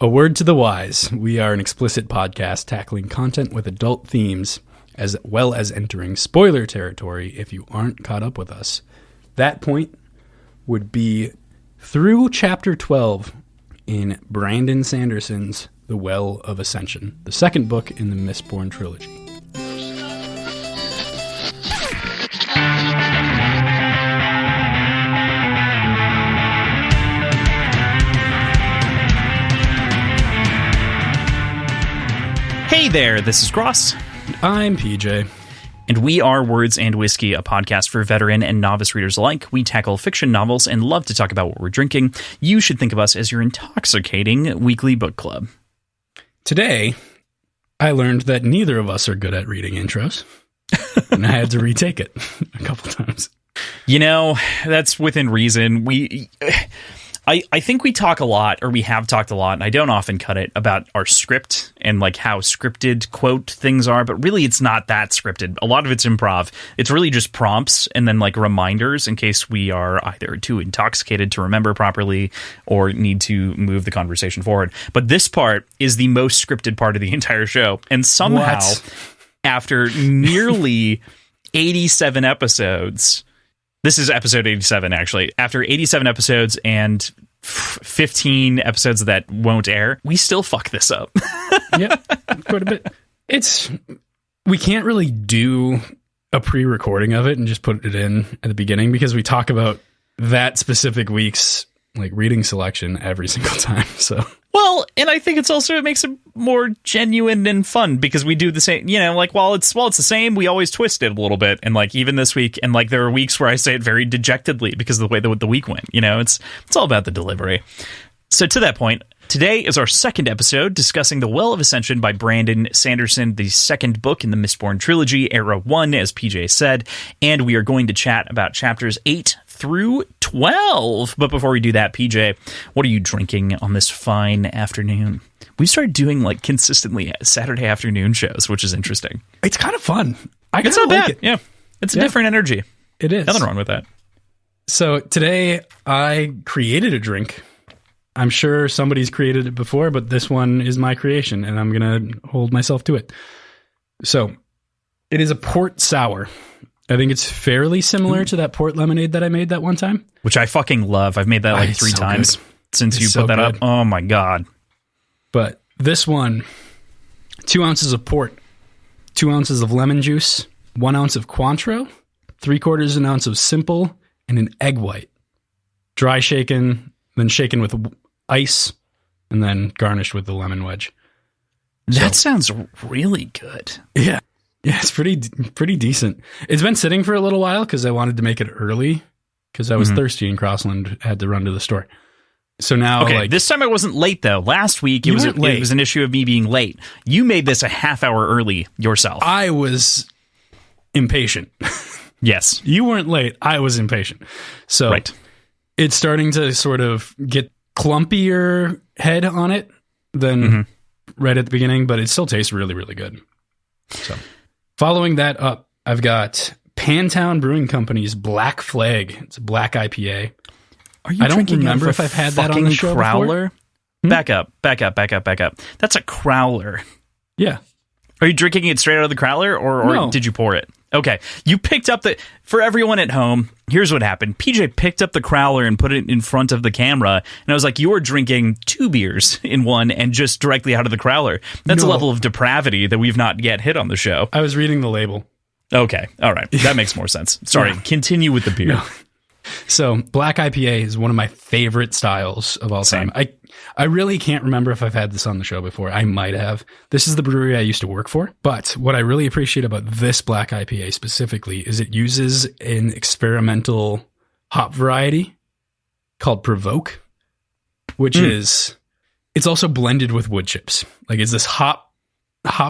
A word to the wise. We are an explicit podcast tackling content with adult themes, as well as entering spoiler territory if you aren't caught up with us. That point would be through chapter 12 in Brandon Sanderson's The Well of Ascension, the second book in the Mistborn trilogy. Hey there, this is Gross. I'm PJ. And we are Words and Whiskey, a podcast for veteran and novice readers alike. We tackle fiction novels and love to talk about what we're drinking. You should think of us as your intoxicating weekly book club. Today, I learned that neither of us are good at reading intros, and I had to retake it a couple times. You know, that's within reason. I think we talk a lot, or we have talked a lot, and I don't often cut it, about our script and like how scripted quote things are, but really it's not that scripted. A lot of it's improv. It's really just prompts and then like reminders in case we are either too intoxicated to remember properly or need to move the conversation forward. But this part is the most scripted part of the entire show. And somehow, after nearly 87 episodes... This is episode 87, actually. After 87 episodes and 15 episodes that won't air, we still fuck this up. Yeah, quite a bit. We can't really do a pre-recording of it and just put it in at the beginning because we talk about that specific week's like reading selection every single time. So. Well, and I think it makes it more genuine and fun because we do the same, you know, like while it's the same, we always twist it a little bit. And like even this week, and like there are weeks where I say it very dejectedly because of the way the week went, you know, it's all about the delivery. So to that point, today is our second episode discussing The Well of Ascension by Brandon Sanderson, the second book in the Mistborn trilogy, Era 1, as PJ said, and we are going to chat about chapters 8 through 12. But before we do that, PJ, what are you drinking on this fine afternoon? We started doing like consistently Saturday afternoon shows, which is interesting. It's kind of fun. It's not bad. Yeah. It's a different energy. It is. Nothing wrong with that. So today I created a drink. I'm sure somebody's created it before, but this one is my creation, and I'm going to hold myself to it. So, it is a port sour. I think it's fairly similar to that port lemonade that I made that one time. Which I fucking love. I've made that like 3 times since you put that up. Oh my God. But this one, 2 ounces of port, 2 ounces of lemon juice, 1 ounce of Cointreau, 3/4 an ounce of simple, and an egg white. Dry shaken, then shaken with ice, and then garnished with the lemon wedge. That sounds really good. Yeah. Yeah, it's pretty decent. It's been sitting for a little while because I wanted to make it early because I was thirsty in Crossland, had to run to the store. So now, okay, this time I wasn't late though. Last week it was an issue of me being late. You made this a half hour early yourself. I was impatient. Yes. You weren't late. I was impatient. So right. It's starting to sort of get clumpier head on it than right at the beginning, but it still tastes really, really good. So following that up, I've got Pantown Brewing Company's Black Flag. It's a black IPA. I don't remember if I've had that on the show crowler before. Back up. That's a crowler. Yeah. Are you drinking it straight out of the crowler or no. Did you pour it? Okay. You picked up for everyone at home, here's what happened. PJ picked up the crowler and put it in front of the camera. And I was like, you're drinking 2 beers in one and just directly out of the crowler. That's a level of depravity that we've not yet hit on the show. I was reading the label. Okay. All right. That makes more sense. Sorry. Yeah. Continue with the beer. No. So black IPA is one of my favorite styles of all time. I really can't remember if I've had this on the show before. I might have. This is the brewery I used to work for. But what I really appreciate about this black IPA specifically is it uses an experimental hop variety called Provoke, which is, it's also blended with wood chips. Like it's this hop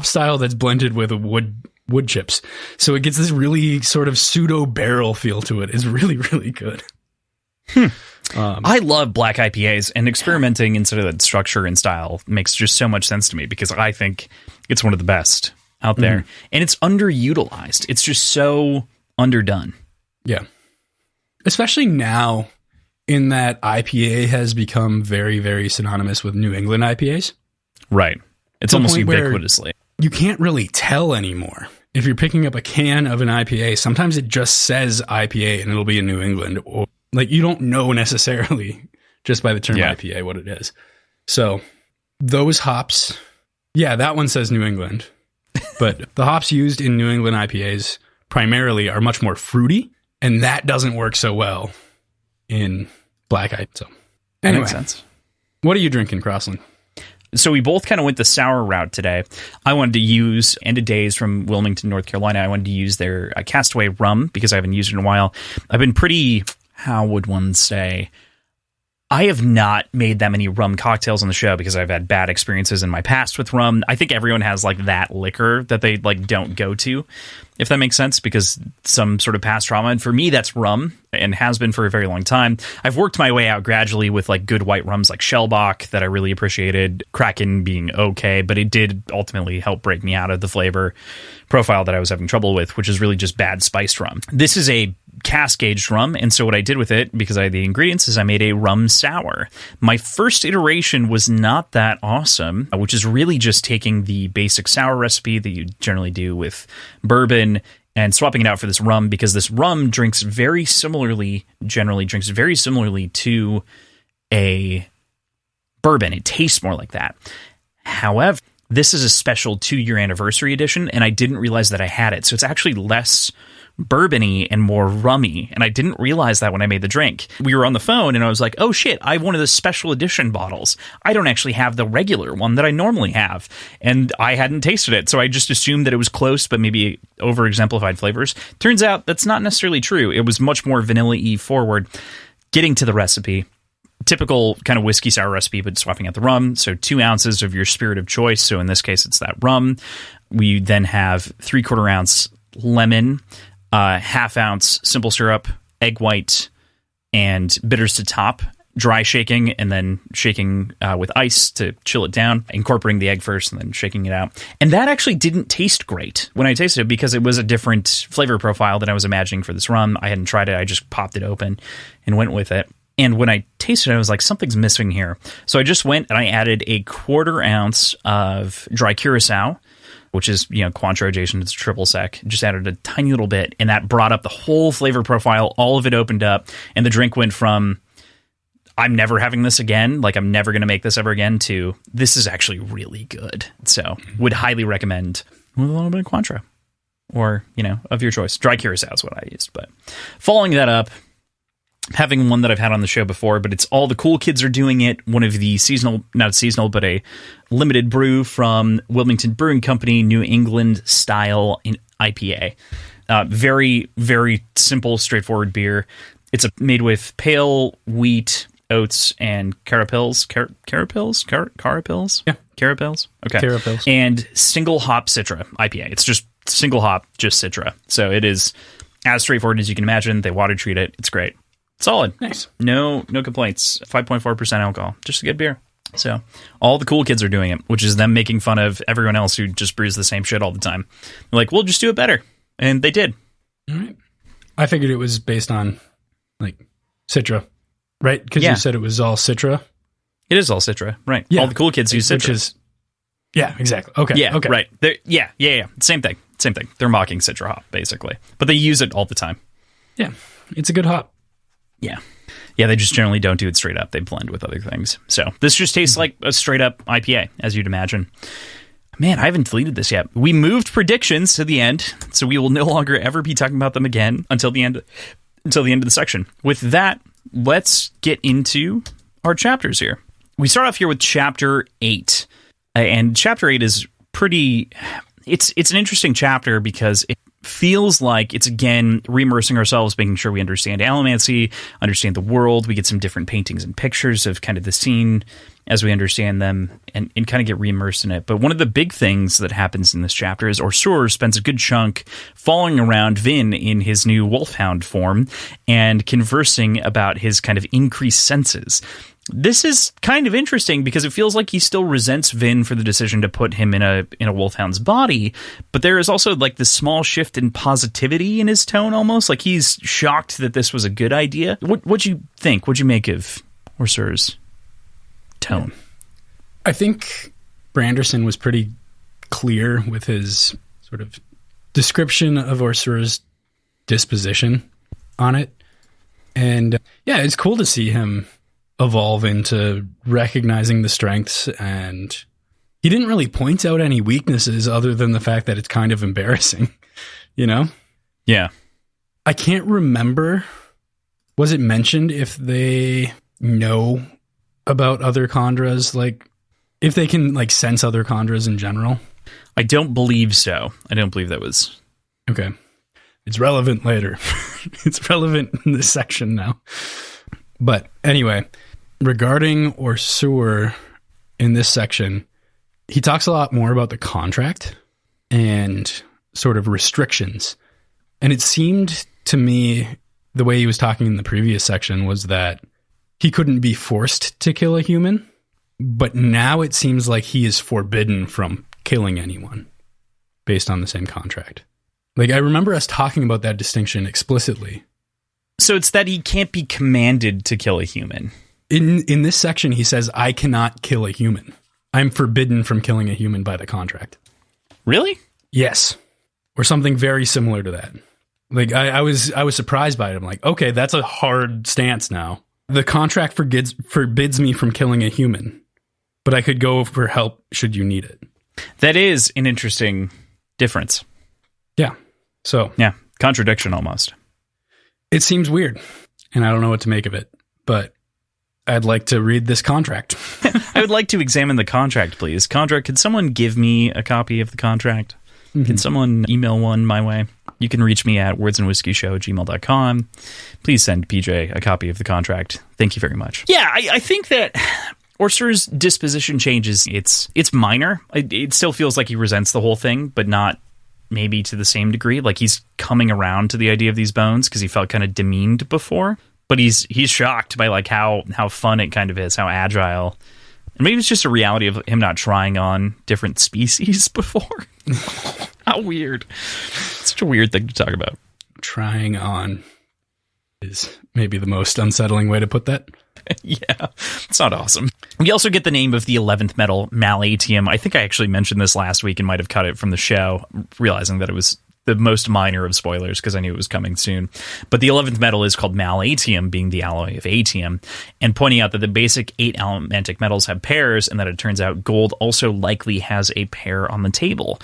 style that's blended with wood chips. So it gets this really sort of pseudo barrel feel to it. It's really, really good. I love black IPAs, and experimenting in sort of that structure and style makes just so much sense to me because I think it's one of the best out there. And it's underutilized. It's just so underdone. Yeah. Especially now in that IPA has become very, very synonymous with New England IPAs. Right. It's almost ubiquitously. You can't really tell anymore. If you're picking up a can of an IPA, sometimes it just says IPA and it'll be in New England. Or like you don't know necessarily just by the term IPA what it is. So those hops, that one says New England. But the hops used in New England IPAs primarily are much more fruity, and that doesn't work so well in black IPA. So anyway, makes sense. What are you drinking, Crossland? So we both kind of went the sour route today. I wanted to use End of Days from Wilmington, North Carolina. I wanted to use their Castaway rum because I haven't used it in a while. I've been pretty, how would one say, I have not made that many rum cocktails on the show because I've had bad experiences in my past with rum. I think everyone has like that liquor that they like don't go to, if that makes sense, because some sort of past trauma. And for me, that's rum and has been for a very long time. I've worked my way out gradually with like good white rums like Shellbach that I really appreciated, Kraken being okay, but it did ultimately help break me out of the flavor profile that I was having trouble with, which is really just bad spiced rum. This is a cask-aged rum, and so what I did with it, because I had the ingredients, is I made a rum sour. My first iteration was not that awesome, which is really just taking the basic sour recipe that you generally do with bourbon and swapping it out for this rum, because this rum generally drinks very similarly to a bourbon. It tastes more like that. However, this is a special 2-year anniversary edition, and I didn't realize that I had it. So it's actually less bourbony and more rummy, and I didn't realize that when I made the drink. We were on the phone, and I was like, oh shit, I have one of the special edition bottles. I don't actually have the regular one that I normally have, and I hadn't tasted it, so I just assumed that it was close, but maybe over-exemplified flavors. Turns out that's not necessarily true. It was much more vanilla-y forward. Getting to the recipe, typical kind of whiskey sour recipe, but swapping out the rum. So 2 ounces of your spirit of choice. So in this case, it's that rum. We then have 3/4 ounce lemon, 1/2 ounce simple syrup, egg white, and bitters to top. Dry shaking, and then shaking with ice to chill it down, incorporating the egg first and then shaking it out. And that actually didn't taste great when I tasted it because it was a different flavor profile than I was imagining for this rum. I hadn't tried it. I just popped it open and went with it. And when I tasted it, I was like, something's missing here. So I just went and I added a 1/4 ounce of dry curacao, which is, Cointreau adjacent, it's triple sec. Just added a tiny little bit, and that brought up the whole flavor profile. All of it opened up, and the drink went from, I'm never having this again, like I'm never going to make this ever again, to this is actually really good. So would highly recommend with a little bit of Cointreau, or, of your choice. Dry curacao is what I used. But following that up, having one that I've had on the show before, but it's all the cool kids are doing it. One of the not seasonal, but a limited brew from Wilmington Brewing Company, New England style in IPA. Very, very simple, straightforward beer. It's made with pale wheat, oats, and carapils. Carapils? Yeah. Carapils? Okay. Carapils. And single hop Citra IPA. It's just single hop, just Citra. So it is as straightforward as you can imagine. They water treat it. It's great. Solid. Nice. No complaints. 5.4% alcohol. Just a good beer. So all the cool kids are doing it, which is them making fun of everyone else who just brews the same shit all the time. They're like, we'll just do it better. And they did. All right. I figured it was based on, like, Citra, right? Because you said it was all Citra. It is all Citra, right. Yeah. All the cool kids use Citra. Which is, yeah, exactly. Okay. Yeah, okay. Right. Yeah. Same thing. They're mocking Citra hop, basically. But they use it all the time. Yeah. It's a good hop. Yeah, they just generally don't do it straight up. They blend with other things. So this just tastes like a straight up IPA, as you'd imagine. Man, I haven't deleted this yet. We moved predictions to the end, so we will no longer ever be talking about them again until the end of the section. With that, let's get into our chapters here. We start off here with Chapter 8. And Chapter 8 is pretty... It's an interesting chapter because it feels like it's, again, re-immersing ourselves, making sure we understand allomancy, understand the world. We get some different paintings and pictures of kind of the scene as we understand them and kind of get re-immersed in it. But one of the big things that happens in this chapter is Orsur spends a good chunk following around Vin in his new wolfhound form and conversing about his kind of increased senses. This is kind of interesting because it feels like he still resents Vin for the decision to put him in a wolfhound's body, but there is also like this small shift in positivity in his tone, almost like he's shocked that this was a good idea. What'd you think? What'd you make of Orsur's tone? I think Branderson was pretty clear with his sort of description of Orsur's disposition on it. And yeah, it's cool to see him evolve into recognizing the strengths, and he didn't really point out any weaknesses other than the fact that it's kind of embarrassing, you know? Yeah. I can't remember, was it mentioned if they know about other Chondras, like if they can like sense other Chondras in general? I don't believe so. I don't believe that was... Okay. It's relevant later. It's relevant in this section now. But anyway, regarding Orsur in this section, he talks a lot more about the contract and sort of restrictions. And it seemed to me, the way he was talking in the previous section was that he couldn't be forced to kill a human. But now it seems like he is forbidden from killing anyone based on the same contract. Like, I remember us talking about that distinction explicitly. So it's that he can't be commanded to kill a human. In this section, he says, I cannot kill a human. I'm forbidden from killing a human by the contract. Really? Yes. Or something very similar to that. Like, I was surprised by it. I'm like, okay, that's a hard stance now. The contract forbids me from killing a human, but I could go for help should you need it. That is an interesting difference. Yeah. So. Yeah. Contradiction almost. It seems weird, and I don't know what to make of it, but I'd like to read this contract. I would like to examine the contract, please. Contract, can someone give me a copy of the contract? Mm-hmm. Can someone email one my way? You can reach me at wordsandwhiskeyshow@gmail.com. Please send PJ a copy of the contract. Thank you very much. Yeah, I think that Orsur's disposition changes. It's minor. It still feels like he resents the whole thing, but not maybe to the same degree. Like he's coming around to the idea of these bones because he felt kind of demeaned before. But he's shocked by like how fun it kind of is, how agile. And maybe it's just a reality of him not trying on different species before. How weird. Such a weird thing to talk about. Trying on is maybe the most unsettling way to put that. Yeah, it's not awesome. We also get the name of the 11th metal, Malatium. I think I actually mentioned this last week and might have cut it from the show, realizing that it was the most minor of spoilers because I knew it was coming soon. But the 11th metal is called malatium, being the alloy of atium, and pointing out that the basic 8 elementic metals have pairs, and that it turns out gold also likely has a pair on the table.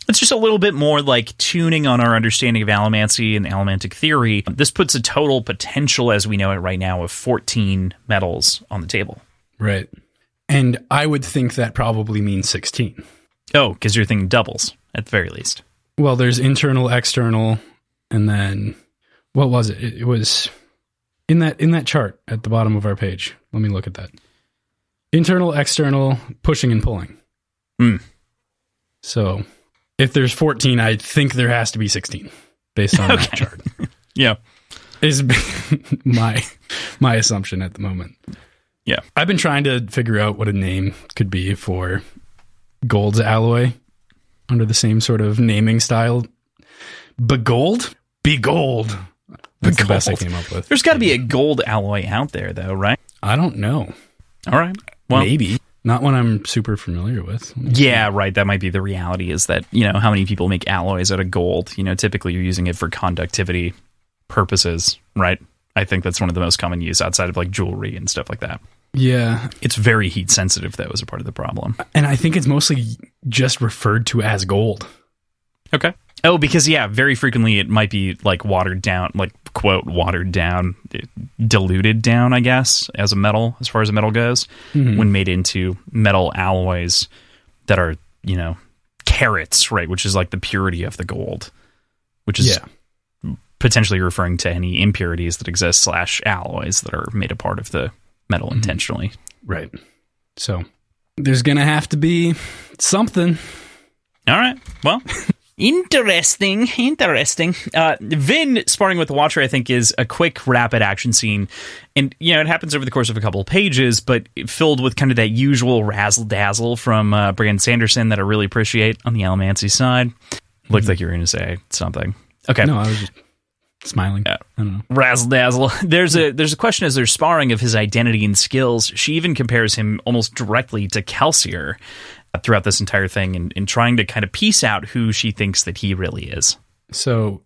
It's just a little bit more like tuning on our understanding of allomancy and allomantic theory. This puts a total potential, as we know it right now, of 14 metals on the table. Right. And I would think that probably means 16. Oh, because you're thinking doubles, at the very least. Well, there's internal, external, and then what was it? It was in that chart at the bottom of our page. Let me look at that. Internal, external, pushing and pulling. So if there's 14, I think there has to be 16 based on that chart. Yeah. Is my assumption at the moment. Yeah. I've been trying to figure out what a name could be for gold's alloy under the same sort of naming style. Begold? Begold. That's the best I came up with. There's got to be a gold alloy out there, though, right? I don't know. All right. Well, maybe. Not one I'm super familiar with. Yeah, right. That might be the reality, is that, you know, how many people make alloys out of gold? You know, typically you're using it for conductivity purposes, right? I think that's one of the most common use outside of like jewelry and stuff like that. Yeah. It's very heat sensitive, though, as a part of the problem. And I think it's mostly just referred to as gold. Okay. Oh, because, yeah, very frequently it might be like watered down, like, quote, watered down, diluted down, I guess, as a metal, as far as a metal goes, when made into metal alloys that are, you know, carats, right, which is like the purity of the gold, which is potentially referring to any impurities that exist / alloys that are made a part of the metal intentionally. Right. So there's going to have to be something. All right. Well, Interesting. Vin sparring with the Watcher, I think, is a quick, rapid action scene. And, it happens over the course of a couple of pages, but filled with kind of that usual razzle-dazzle from Brandon Sanderson that I really appreciate on the Allomancy side. Looked like you were going to say something. Okay. No, I was just smiling. I don't know. Razzle-dazzle. There's a question as they're sparring of his identity and skills. She even compares him almost directly to Kelsier throughout this entire thing and trying to kind of piece out who she thinks that he really is. So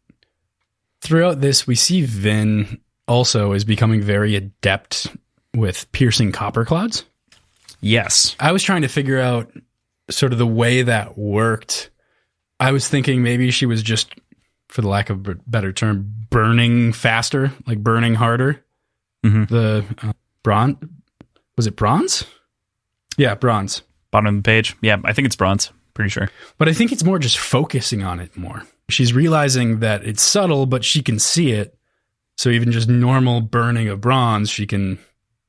throughout this, we see Vin also is becoming very adept with piercing copper clouds. Yes. I was trying to figure out sort of the way that worked. I was thinking maybe she was just, for the lack of a better term, burning faster, like burning harder. Mm-hmm. The bronze, was it bronze? Yeah, bronze. Bottom of the page. Yeah, I think it's bronze. Pretty sure. But I think it's more just focusing on it more. She's realizing that it's subtle, but she can see it. So even just normal burning of bronze, she can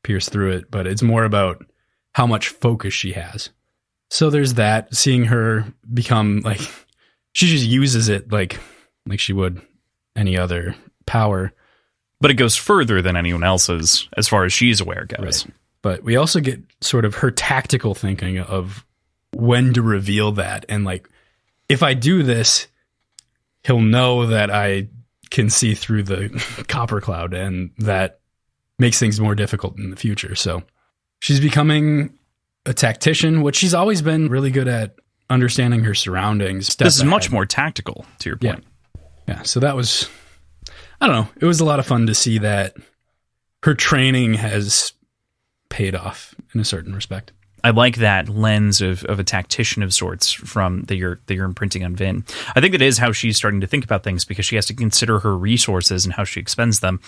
pierce through it. But it's more about how much focus she has. So there's that, seeing her become like, she just uses it like she would any other power. But it goes further than anyone else's as far as she's aware goes. Right. But we also get sort of her tactical thinking of when to reveal that. And like, if I do this, he'll know that I can see through the copper cloud, and that makes things more difficult in the future. So she's becoming a tactician, which she's always been really good at understanding her surroundings. This is much more tactical, to your point. Yeah. So that was, I don't know. It was a lot of fun to see that her training has paid off in a certain respect. I like that lens of a tactician of sorts from that you're imprinting on Vin. I think that is how she's starting to think about things, because she has to consider her resources and how she expends them.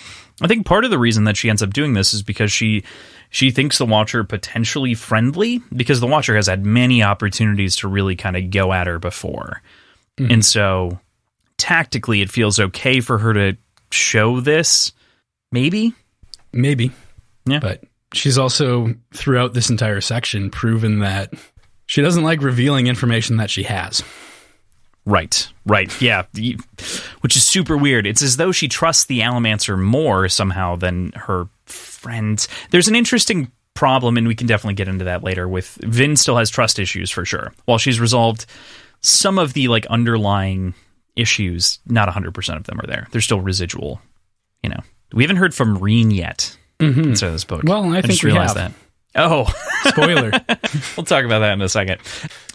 I think part of the reason that she ends up doing this is because she thinks the Watcher potentially friendly, because the Watcher has had many opportunities to really kind of go at her before. Mm-hmm. And so tactically it feels okay for her to show this. Maybe. Yeah. But she's also, throughout this entire section, proven that she doesn't like revealing information that she has. Right. Yeah. Which is super weird. It's as though she trusts the Allomancer more somehow than her friends. There's an interesting problem, and we can definitely get into that later, with Vin still has trust issues for sure. While she's resolved some of the like underlying issues, not 100% of them are there. They're still residual, We haven't heard from Reen yet. Mm-hmm. Inside this book. Well, I think just realized that. Oh, spoiler. We'll talk about that in a second.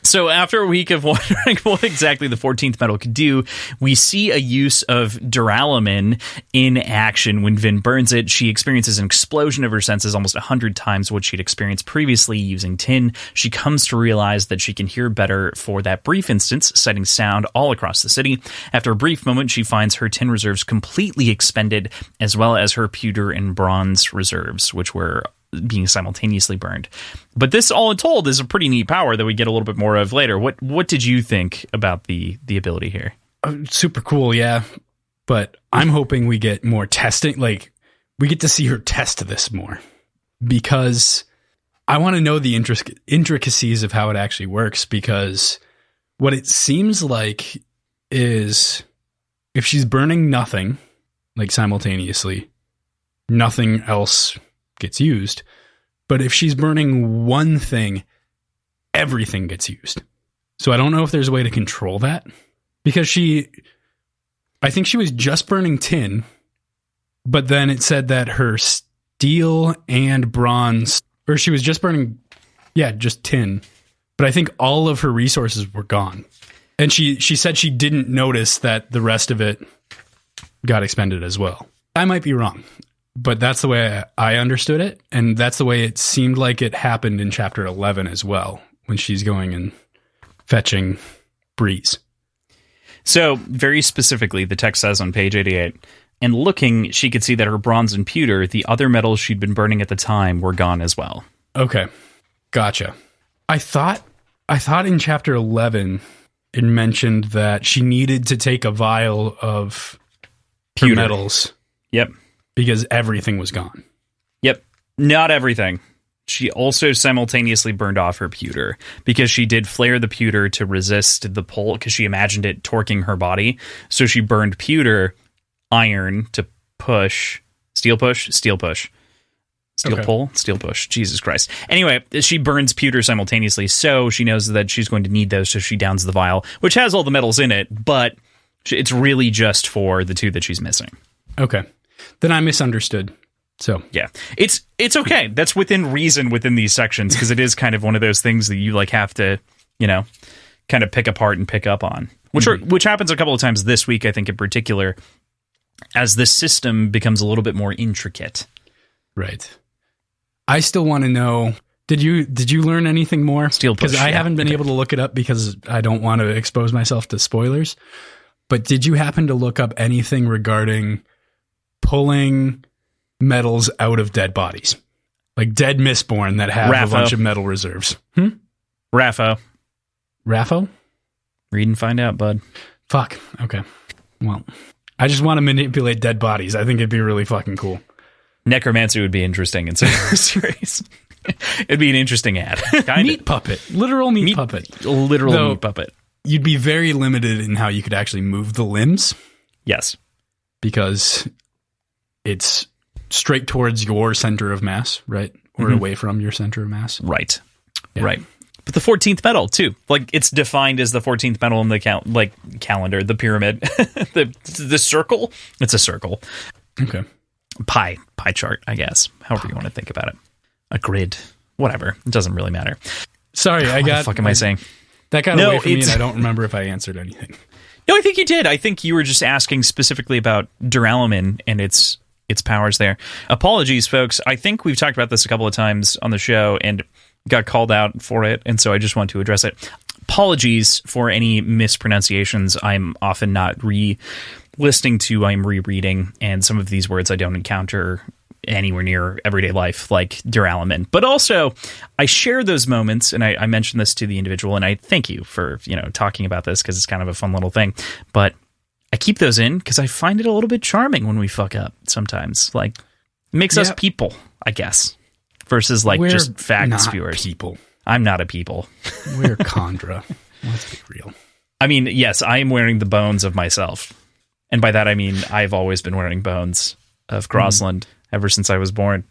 So after a week of wondering what exactly the 14th metal could do, we see a use of duralumin in action. When Vin burns it, she experiences an explosion of her senses, almost 100 times what she'd experienced previously using tin. She comes to realize that she can hear better for that brief instance, citing sound all across the city. After a brief moment, she finds her tin reserves completely expended, as well as her pewter and bronze reserves, which were being simultaneously burned. But this, all told, is a pretty neat power that we get a little bit more of later. What did you think about the ability here? Super cool, yeah. But I'm hoping we get more testing. Like, we get to see her test this more, because I want to know the intricacies of how it actually works, because what it seems like is if she's burning nothing, like simultaneously, nothing else gets used. But if she's burning one thing, everything gets used. So I don't know if there's a way to control that, because I think she was just burning tin, but then it said that her steel and bronze, or she was just burning, just tin, but I think all of her resources were gone. And she said she didn't notice that the rest of it got expended as well. I might be wrong, but that's the way I understood it. And that's the way it seemed like it happened in chapter 11 as well, when she's going and fetching Breeze. So very specifically, the text says on page 88, and looking, she could see that her bronze and pewter, the other metals she'd been burning at the time, were gone as well. Okay. Gotcha. I thought in chapter 11, it mentioned that she needed to take a vial of pewter metals. Yep. Because everything was gone. Yep. Not everything. She also simultaneously burned off her pewter because she did flare the pewter to resist the pull because she imagined it torquing her body. So she burned pewter, iron to push, steel push, steel push. Steel pull, steel push. Jesus Christ. Anyway, she burns pewter simultaneously, so she knows that she's going to need those, so she downs the vial, which has all the metals in it, but it's really just for the two that she's missing. Okay. Then I misunderstood. So yeah, it's okay. That's within reason within these sections, because it is kind of one of those things that you like have to, kind of pick apart and pick up on, which happens a couple of times this week, I think, in particular, as the system becomes a little bit more intricate. Right. I still want to know, did you learn anything more? Steel push. Because I haven't been able to look it up because I don't want to expose myself to spoilers. But did you happen to look up anything regarding pulling metals out of dead bodies? Like dead Mistborn that have a bunch of metal reserves. Raffo. Raffo? Read and find out, bud. Fuck. Okay. Well, I just want to manipulate dead bodies. I think it'd be really fucking cool. Necromancy would be interesting in some series. It'd be an interesting ad. Meat puppet. Literal meat puppet. Literal meat puppet. You'd be very limited in how you could actually move the limbs. Yes. Because it's straight towards your center of mass, right? Or away from your center of mass. Right. Yeah. Right. But the 14th metal, too. Like, it's defined as the 14th metal in the calendar, the pyramid. the circle. It's a circle. Okay. Pie chart, I guess. However you want to think about it. A grid. Whatever. It doesn't really matter. Sorry, what the fuck am I saying? That got away from me, and I don't remember if I answered anything. No, I think you did. I think you were just asking specifically about duralumin and its powers there. Apologies, folks. I think we've talked about this a couple of times on the show and got called out for it, and so I just want to address it. Apologies for any mispronunciations. I'm often not listening to, I'm rereading, and some of these words I don't encounter anywhere near everyday life, like duralumin. But also, I share those moments, and I mentioned this to the individual, and I thank you for talking about this, because it's kind of a fun little thing. But I keep those in because I find it a little bit charming when we fuck up sometimes. Like, it makes us people, I guess, versus we're just fact spewers. People. I'm not a people. We're Chondra. Let's be real. I mean, yes, I am wearing the bones of myself. And by that, I mean, I've always been wearing bones of Grossland ever since I was born.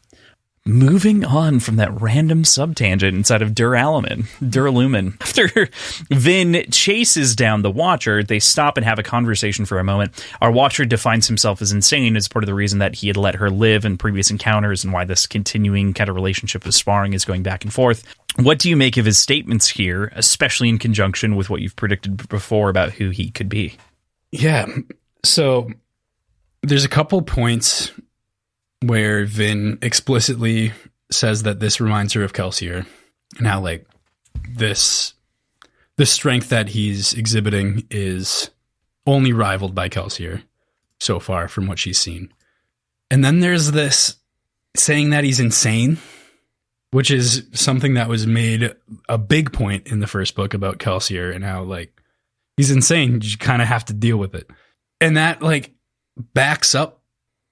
Moving on from that random subtangent inside of duralumin. After Vin chases down the Watcher, they stop and have a conversation for a moment. Our Watcher defines himself as insane as part of the reason that he had let her live in previous encounters and why this continuing kind of relationship of sparring is going back and forth. What do you make of his statements here, especially in conjunction with what you've predicted before about who he could be? Yeah. So there's a couple points where Vin explicitly says that this reminds her of Kelsier and how the strength that he's exhibiting is only rivaled by Kelsier so far from what she's seen. And then there's this saying that he's insane, which is something that was made a big point in the first book about Kelsier and how he's insane. You kind of have to deal with it. And that backs up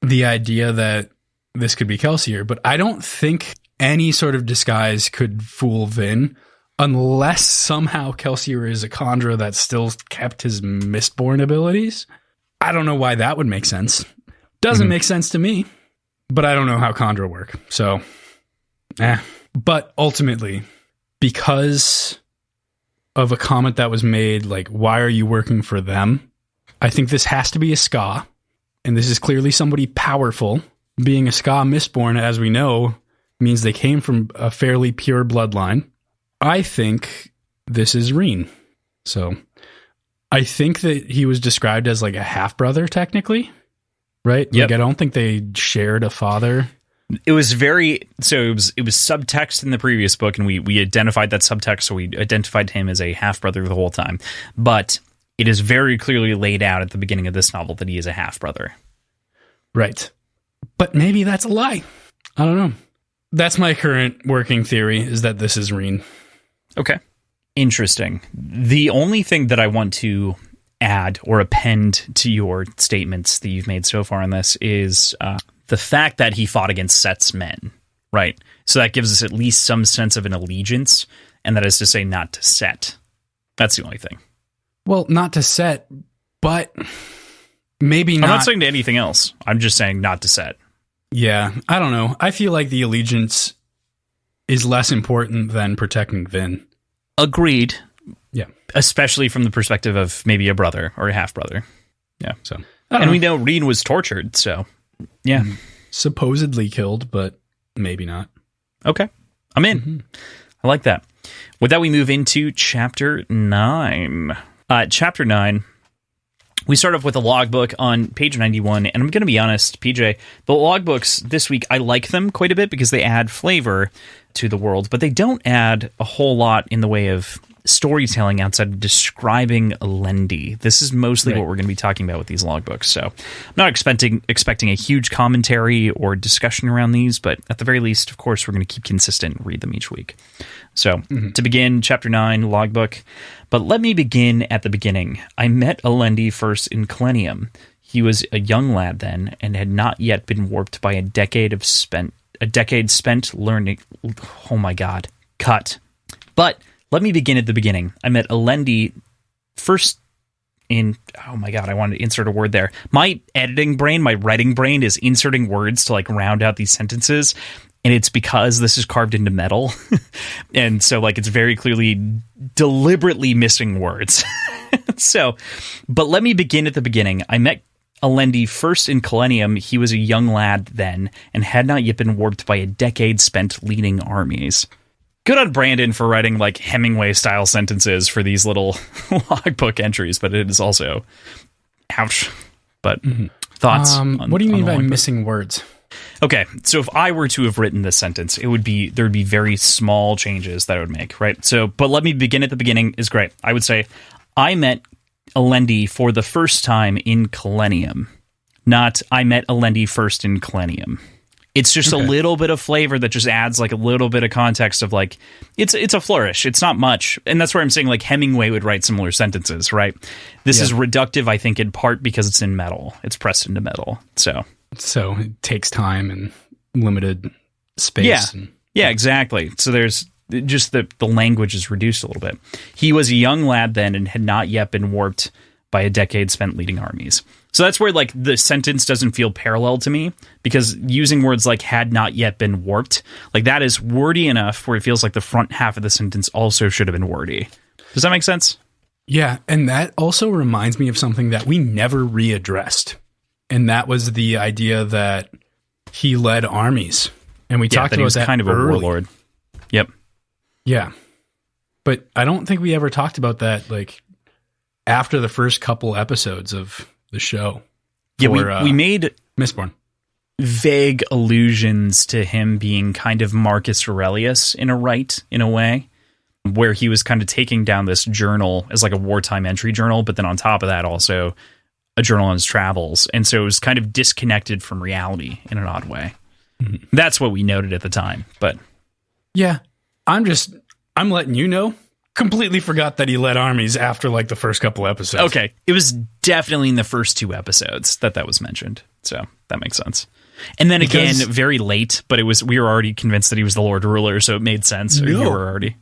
the idea that this could be Kelsier, but I don't think any sort of disguise could fool Vin unless somehow Kelsier is a Chondra that still kept his Mistborn abilities. I don't know why that would make sense. Doesn't make sense to me, but I don't know how Chondra work. So, But ultimately, because of a comment that was made, why are you working for them? I think this has to be a Ska, and this is clearly somebody powerful. Being a Ska Mistborn, as we know, means they came from a fairly pure bloodline. I think this is Reen. So I think that he was described as a half-brother, technically, right? Yep. I don't think they shared a father. It was it was subtext in the previous book, and we identified that subtext, so we identified him as a half-brother the whole time. But it is very clearly laid out at the beginning of this novel that he is a half-brother. Right. But maybe that's a lie. I don't know. That's my current working theory, is that this is Reen. Okay. Interesting. The only thing that I want to add or append to your statements that you've made so far on this is the fact that he fought against Set's men. right? So that gives us at least some sense of an allegiance, and that is to say not to set. That's the only thing. Well, not to set, but maybe not. I'm not saying to anything else. I'm just saying not to set. Yeah, I don't know. I feel like the allegiance is less important than protecting Vin. Agreed. Yeah. Especially from the perspective of maybe a brother or a half-brother. Yeah. So, and we know Reed was tortured, so yeah. Supposedly killed, but maybe not. Okay. I'm in. Mm-hmm. I like that. With that, we move into Chapter 9. Chapter 9, we start off with a logbook on page 91, and I'm going to be honest, PJ, the logbooks this week, I like them quite a bit because they add flavor to the world, but they don't add a whole lot in the way of storytelling outside of describing Alendi. This is mostly what we're going to be talking about with these logbooks, so I'm not expecting a huge commentary or discussion around these, but at the very least, of course, we're going to keep consistent and read them each week. So, to begin, Chapter 9, logbook. But let me begin at the beginning. I met Alendi first in Kelenium. He was a young lad then, and had not yet been warped by a decade spent learning. Oh my God. Cut. But let me begin at the beginning. I met Alendi first in... Oh my God, I wanted to insert a word there. My editing brain, my writing brain is inserting words to like round out these sentences. And it's because this is carved into metal. And so like it's very clearly deliberately missing words. So, but let me begin at the beginning. I met Alendi first in Kelenium. He was a young lad then and had not yet been warped by a decade spent leading armies. Good on Brandon for writing like Hemingway-style sentences for these little logbook entries, but it is also... Ouch. But thoughts? What do you mean by missing words? Okay, so if I were to have written this sentence, there would be very small changes that I would make, right? So, but let me begin at the beginning is great. I would say, I met Alendi for the first time in Kelenium, not I met Alendi first in Kelenium. It's just a little bit of flavor that just adds like a little bit of context of like, it's a flourish. It's not much. And that's where I'm saying like Hemingway would write similar sentences, right? This is reductive, I think, in part because it's in metal. It's pressed into metal, So it takes time and limited space. Yeah, exactly. So there's just the language is reduced a little bit. He was a young lad then and had not yet been warped by a decade spent leading armies. So that's where like the sentence doesn't feel parallel to me, because using words like had not yet been warped, like that is wordy enough where it feels like the front half of the sentence also should have been wordy. Does that make sense? Yeah, and that also reminds me of something that we never readdressed. And that was the idea that he led armies. And we talked about that kind of early. A warlord. Yep. Yeah. But I don't think we ever talked about that like after the first couple episodes of the show. Yeah, we made Mistborn vague allusions to him being kind of Marcus Aurelius in a way, where he was kind of taking down this journal as like a wartime entry journal, but then on top of that also a journal on his travels. And so it was kind of disconnected from reality in an odd way. Mm-hmm. That's what we noted at the time. But yeah, I'm letting you know. Completely forgot that he led armies after like the first couple episodes. Okay. It was definitely in the first 2 episodes that was mentioned. So that makes sense. And then again, very late, but we were already convinced that he was the Lord Ruler, so it made sense. No, you were already.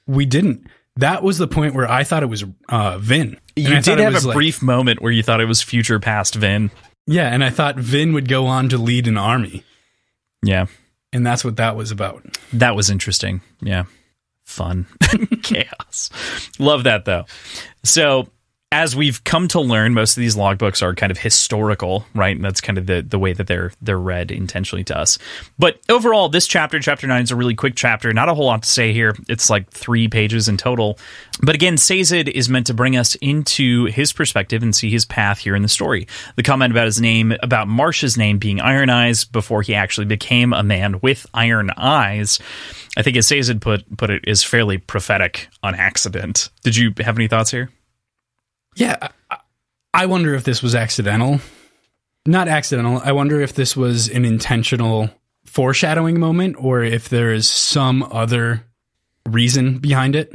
We didn't. That was the point where I thought it was Vin. You did have a brief moment where you thought it was future past Vin. Yeah, and I thought Vin would go on to lead an army. Yeah. And that's what that was about. That was interesting. Yeah. Fun. Chaos. Love that, though. So, as we've come to learn, most of these logbooks are kind of historical, right? And that's kind of the way that they're read intentionally to us. But overall, this chapter 9, is a really quick chapter. Not a whole lot to say here. It's like 3 pages in total. But again, Sazed is meant to bring us into his perspective and see his path here in the story. The comment about Marsh's name being Iron Eyes before he actually became a man with iron eyes, I think as Sazed put it, is fairly prophetic on accident. Did you have any thoughts here? Yeah, I wonder if this was accidental. Not accidental. I wonder if this was an intentional foreshadowing moment or if there is some other reason behind it.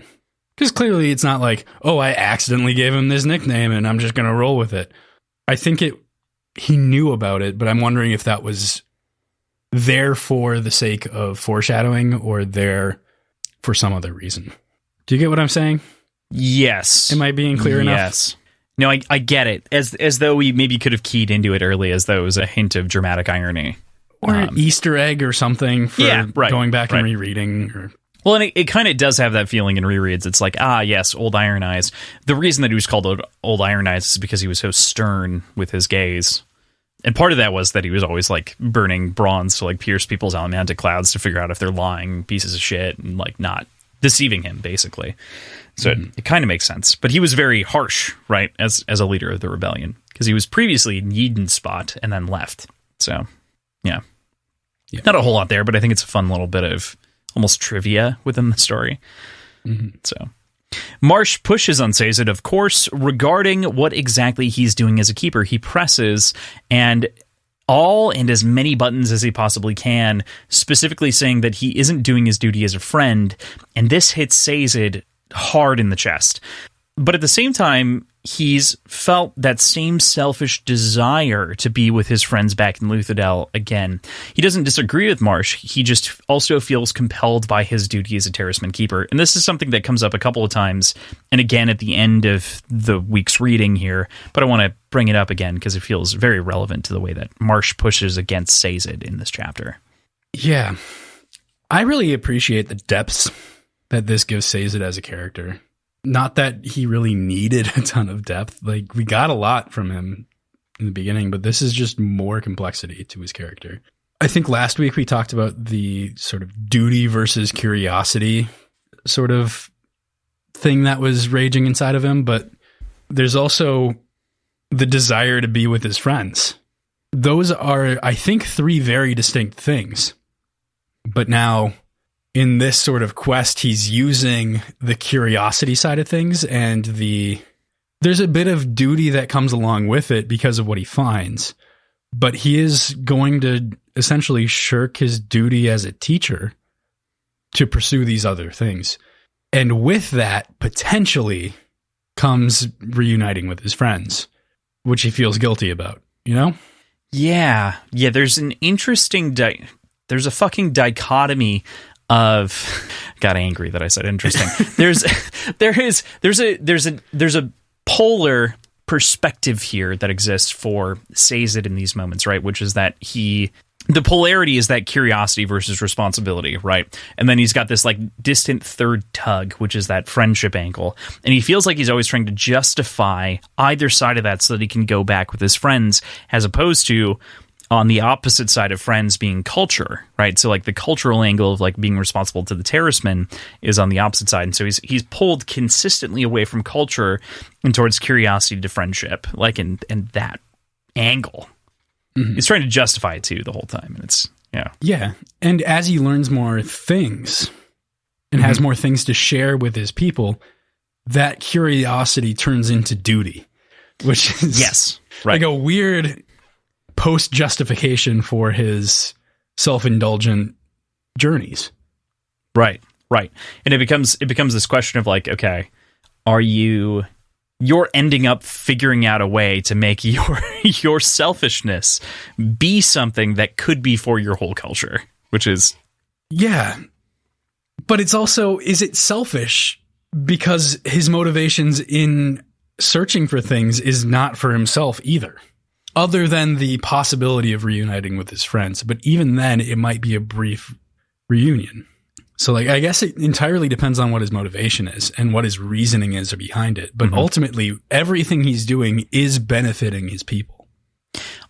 Because clearly it's not like, oh, I accidentally gave him this nickname and I'm just going to roll with it. I think he knew about it, but I'm wondering if that was there for the sake of foreshadowing or there for some other reason. Do you get what I'm saying? Yes. Am I being clear enough? Yes. No, I get it. As though we maybe could have keyed into it early, as though it was a hint of dramatic irony. Or an Easter egg or something for going back and rereading. Well, and it kind of does have that feeling in rereads. It's like, yes, Old Iron Eyes. The reason that he was called Old Iron Eyes is because he was so stern with his gaze. And part of that was that he was always like burning bronze to like pierce people's almantic clouds to figure out if they're lying pieces of shit and like not deceiving him, basically. So it kind of makes sense. But he was very harsh, right, as a leader of the rebellion, because he was previously in Yeadon's spot and then left. So, yeah. Not a whole lot there, but I think it's a fun little bit of almost trivia within the story. So Marsh pushes on Sazed, of course, regarding what exactly he's doing as a keeper. He presses and as many buttons as he possibly can, specifically saying that he isn't doing his duty as a friend, and this hits Sazed hard in the chest. But at the same time, he's felt that same selfish desire to be with his friends back in Luthadel again. He doesn't disagree with Marsh. He just also feels compelled by his duty as a Terraceman keeper. And this is something that comes up a couple of times, and again at the end of the week's reading here. But I want to bring it up again because it feels very relevant to the way that Marsh pushes against Sazed in this chapter. Yeah. I really appreciate the depths that this gives Sazed as a character. Not that he really needed a ton of depth. Like, we got a lot from him in the beginning, but this is just more complexity to his character. I think last week we talked about the sort of duty versus curiosity sort of thing that was raging inside of him, but there's also the desire to be with his friends. Those are, I think, three very distinct things. But now, in this sort of quest, he's using the curiosity side of things, and there's a bit of duty that comes along with it because of what he finds. But he is going to essentially shirk his duty as a teacher to pursue these other things. And with that, potentially, comes reuniting with his friends, which he feels guilty about, you know? Yeah, there's an interesting... there's a fucking dichotomy of got angry that I said interesting. there's a polar perspective here that exists for Sazed in these moments, right? Which is that the polarity is that curiosity versus responsibility, right? And then he's got this like distant third tug, which is that friendship angle. And he feels like he's always trying to justify either side of that so that he can go back with his friends, as opposed to on the opposite side of friends being culture, right? So like the cultural angle of like being responsible to the Terraceman is on the opposite side. And so he's pulled consistently away from culture and towards curiosity to friendship, like in that angle. Mm-hmm. He's trying to justify it too the whole time. And it's, Yeah. And as he learns more things and has more things to share with his people, that curiosity turns into duty, which is like a weird post-justification for his self-indulgent journeys. Right. And it becomes this question of like, okay, you're ending up figuring out a way to make your selfishness be something that could be for your whole culture, which is... Yeah. But it's also, is it selfish because his motivations in searching for things is not for himself either? Other than the possibility of reuniting with his friends. But even then, it might be a brief reunion. So, like, I guess it entirely depends on what his motivation is and what his reasoning is behind it. But ultimately, everything he's doing is benefiting his people.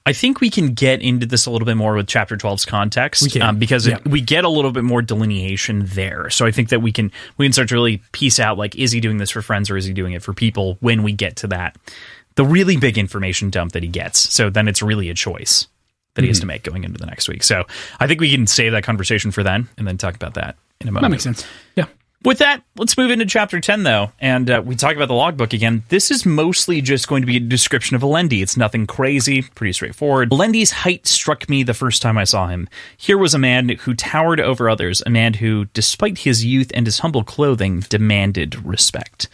I think we can get into this a little bit more with Chapter 12's context. We can. Because we get a little bit more delineation there. So I think that we can start to really piece out, like, is he doing this for friends or is he doing it for people when we get to that? The really big information dump that he gets. So then it's really a choice that he has to make going into the next week. So I think we can save that conversation for then and then talk about that in a moment. That makes sense. Yeah. With that, let's move into Chapter 10, though, and we talk about the logbook again. This is mostly just going to be a description of Alendi. It's nothing crazy, pretty straightforward. Alendi's height struck me the first time I saw him. Here was a man who towered over others, a man who, despite his youth and his humble clothing, demanded respect.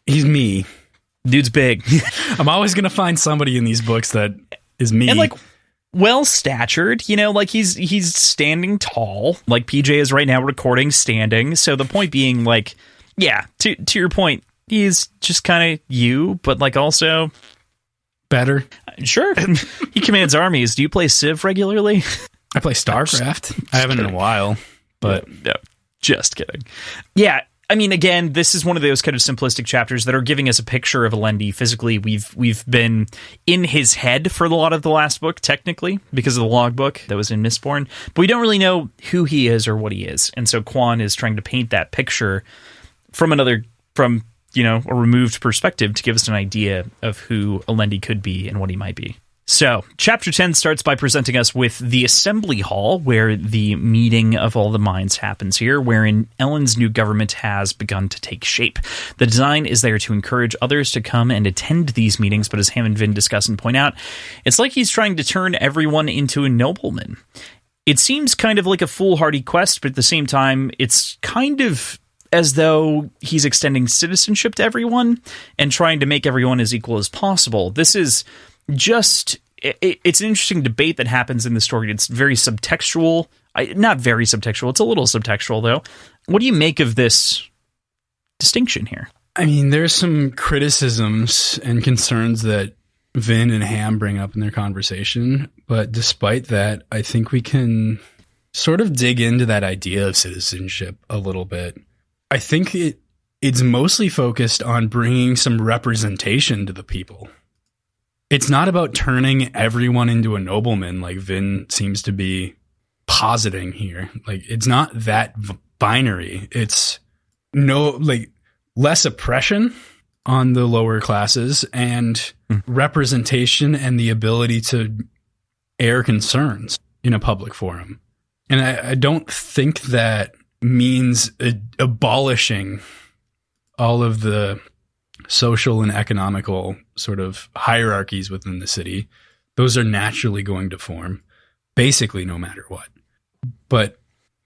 He's me. Dude's big. I'm always going to find somebody in these books that is me. And, like, well statured, like he's standing tall, like PJ is right now recording standing. So the point being, like, yeah, to your point, he's just kind of you, but like also better. Sure. He commands armies. Do you play Civ regularly? I play StarCraft. I haven't in a while, but no, just kidding. Yeah. I mean, again, this is one of those kind of simplistic chapters that are giving us a picture of Alendi physically. We've been in his head for a lot of the last book, technically, because of the logbook that was in Mistborn. But we don't really know who he is or what he is. And so Quan is trying to paint that picture from a removed perspective to give us an idea of who Alendi could be and what he might be. So, Chapter 10 starts by presenting us with the Assembly Hall, where the meeting of all the minds happens here, wherein Elend's new government has begun to take shape. The design is there to encourage others to come and attend these meetings, but as Ham and Vin discuss and point out, it's like he's trying to turn everyone into a nobleman. It seems kind of like a foolhardy quest, but at the same time, it's kind of as though he's extending citizenship to everyone and trying to make everyone as equal as possible. This is just, it's an interesting debate that happens in the story. It's very subtextual. Not very subtextual. It's a little subtextual, though. What do you make of this distinction here? I mean, there's some criticisms and concerns that Vin and Ham bring up in their conversation. But despite that, I think we can sort of dig into that idea of citizenship a little bit. I think it's mostly focused on bringing some representation to the people. It's not about turning everyone into a nobleman like Vin seems to be positing here. Like, it's not that binary. It's less oppression on the lower classes and representation and the ability to air concerns in a public forum. And I don't think that means abolishing all of the social and economical sort of hierarchies within the city. Those are naturally going to form, basically no matter what. But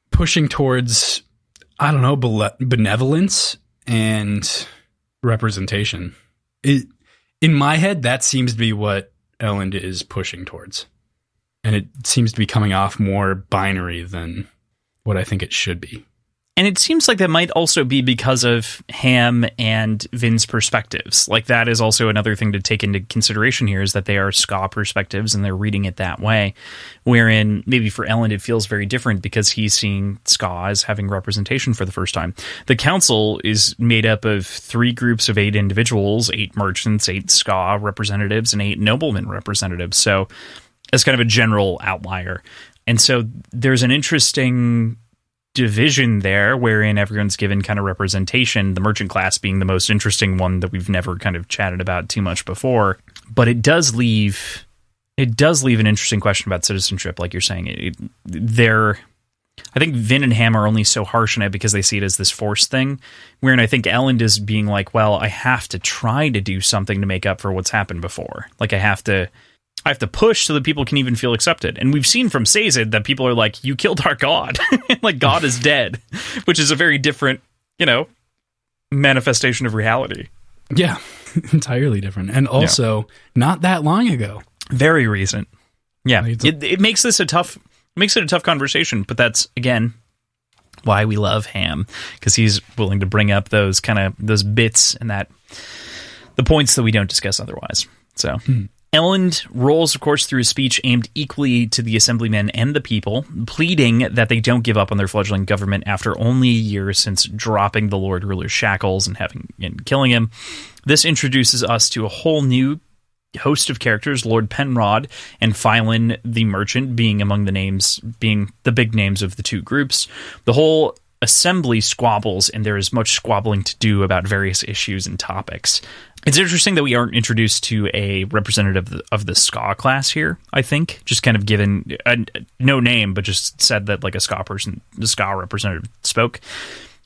pushing towards, I don't know, benevolence and representation. In my head, that seems to be what Elend is pushing towards. And it seems to be coming off more binary than what I think it should be. And it seems like that might also be because of Ham and Vin's perspectives. Like, that is also another thing to take into consideration here, is that they are ska perspectives and they're reading it that way. Wherein maybe for Elend it feels very different because he's seeing ska as having representation for the first time. The council is made up of 3 groups of 8 individuals, 8 merchants, 8 ska representatives, and 8 noblemen representatives. So as kind of a general outlier. And so there's an interesting division there wherein everyone's given kind of representation, the merchant class being the most interesting one that we've never kind of chatted about too much before. But it does leave an interesting question about citizenship, like you're saying. I think Vin and Ham are only so harsh on it because they see it as this forced thing, wherein I think Elend is being like, well, I have to try to do something to make up for what's happened before. Like, I have to push so that people can even feel accepted. And we've seen from Sazed that people are like, you killed our god. Like, God is dead, which is a very different, manifestation of reality. Yeah, entirely different. And also not that long ago. Very recent. Yeah. It makes this a tough conversation, but that's, again, why we love Ham, because he's willing to bring up those bits and the points that we don't discuss otherwise. So Elend rolls, of course, through a speech aimed equally to the assemblymen and the people, pleading that they don't give up on their fledgling government after only a year since dropping the Lord Ruler's shackles and killing him. This introduces us to a whole new host of characters, Lord Penrod and Phylon the Merchant being among being the big names of the 2 groups. The whole assembly squabbles, and there is much squabbling to do about various issues and topics. It's interesting that we aren't introduced to a representative of the ska class here, I think. Just kind of given no name, but just said that like the ska representative spoke.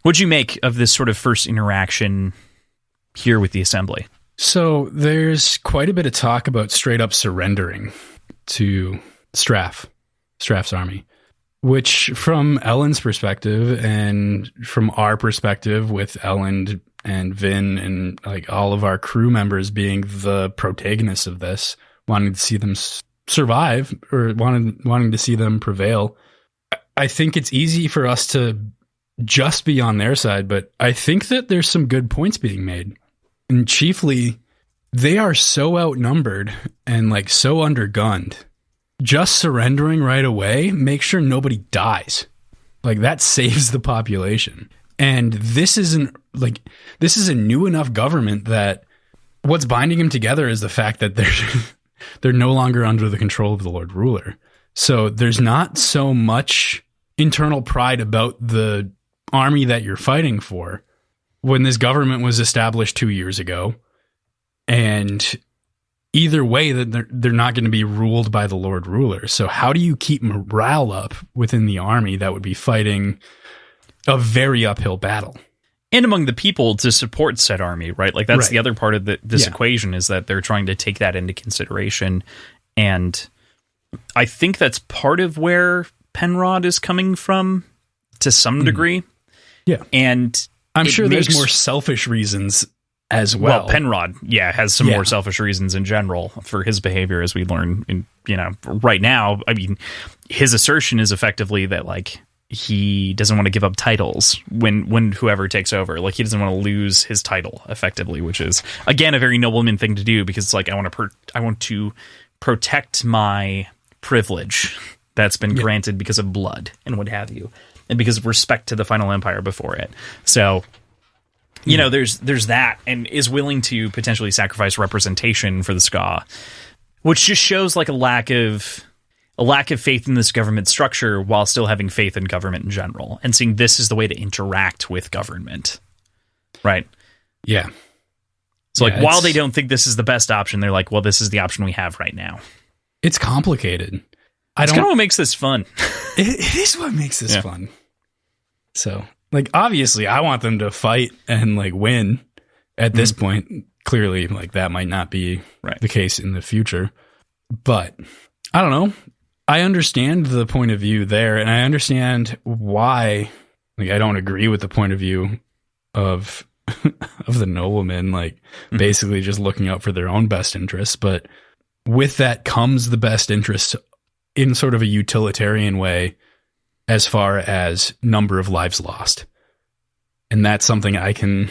What'd you make of this sort of first interaction here with the assembly? So there's quite a bit of talk about straight up surrendering to Straff's army, which from Elend's perspective and from our perspective with Elend and Vin and like all of our crew members being the protagonists of this, wanting to see them survive or wanting to see them prevail. I think it's easy for us to just be on their side, but I think that there's some good points being made. And chiefly, they are so outnumbered and like so undergunned. Just surrendering right away makes sure nobody dies. Like that saves the population. And this is a new enough government that what's binding them together is the fact that they're no longer under the control of the Lord Ruler. So there's not so much internal pride about the army that you're fighting for when this government was established 2 years ago. And either way, that they're not going to be ruled by the Lord Ruler. So how do you keep morale up within the army that would be fighting a very uphill battle? And among the people to support said army, right? Like that's the other part of this equation, is that they're trying to take that into consideration. And I think that's part of where Penrod is coming from to some degree. Yeah. And I'm sure there's more selfish reasons as well. Well, Penrod, has some more selfish reasons in general for his behavior, as we learn in, right now. I mean, his assertion is effectively that like he doesn't want to give up titles when whoever takes over. Like he doesn't want to lose his title effectively, which is again a very nobleman thing to do, because it's like I want to protect my privilege that's been granted because of blood and what have you, and because of respect to the final empire before it. So there's that, and is willing to potentially sacrifice representation for the Ska, which just shows like a lack of faith in this government structure while still having faith in government in general, and seeing this is the way to interact with government. Right. Yeah. So like while they don't think this is the best option, they're like, well, this is the option we have right now. It's complicated. It's kind of what makes this fun. It is what makes this fun. So like, obviously I want them to fight and like win at this point. Clearly like that might not be the case in the future, but I don't know. I understand the point of view there, and I understand why. Like, I don't agree with the point of view of the noblemen, like basically just looking out for their own best interests. But with that comes the best interest in sort of a utilitarian way, as far as number of lives lost, and that's something I can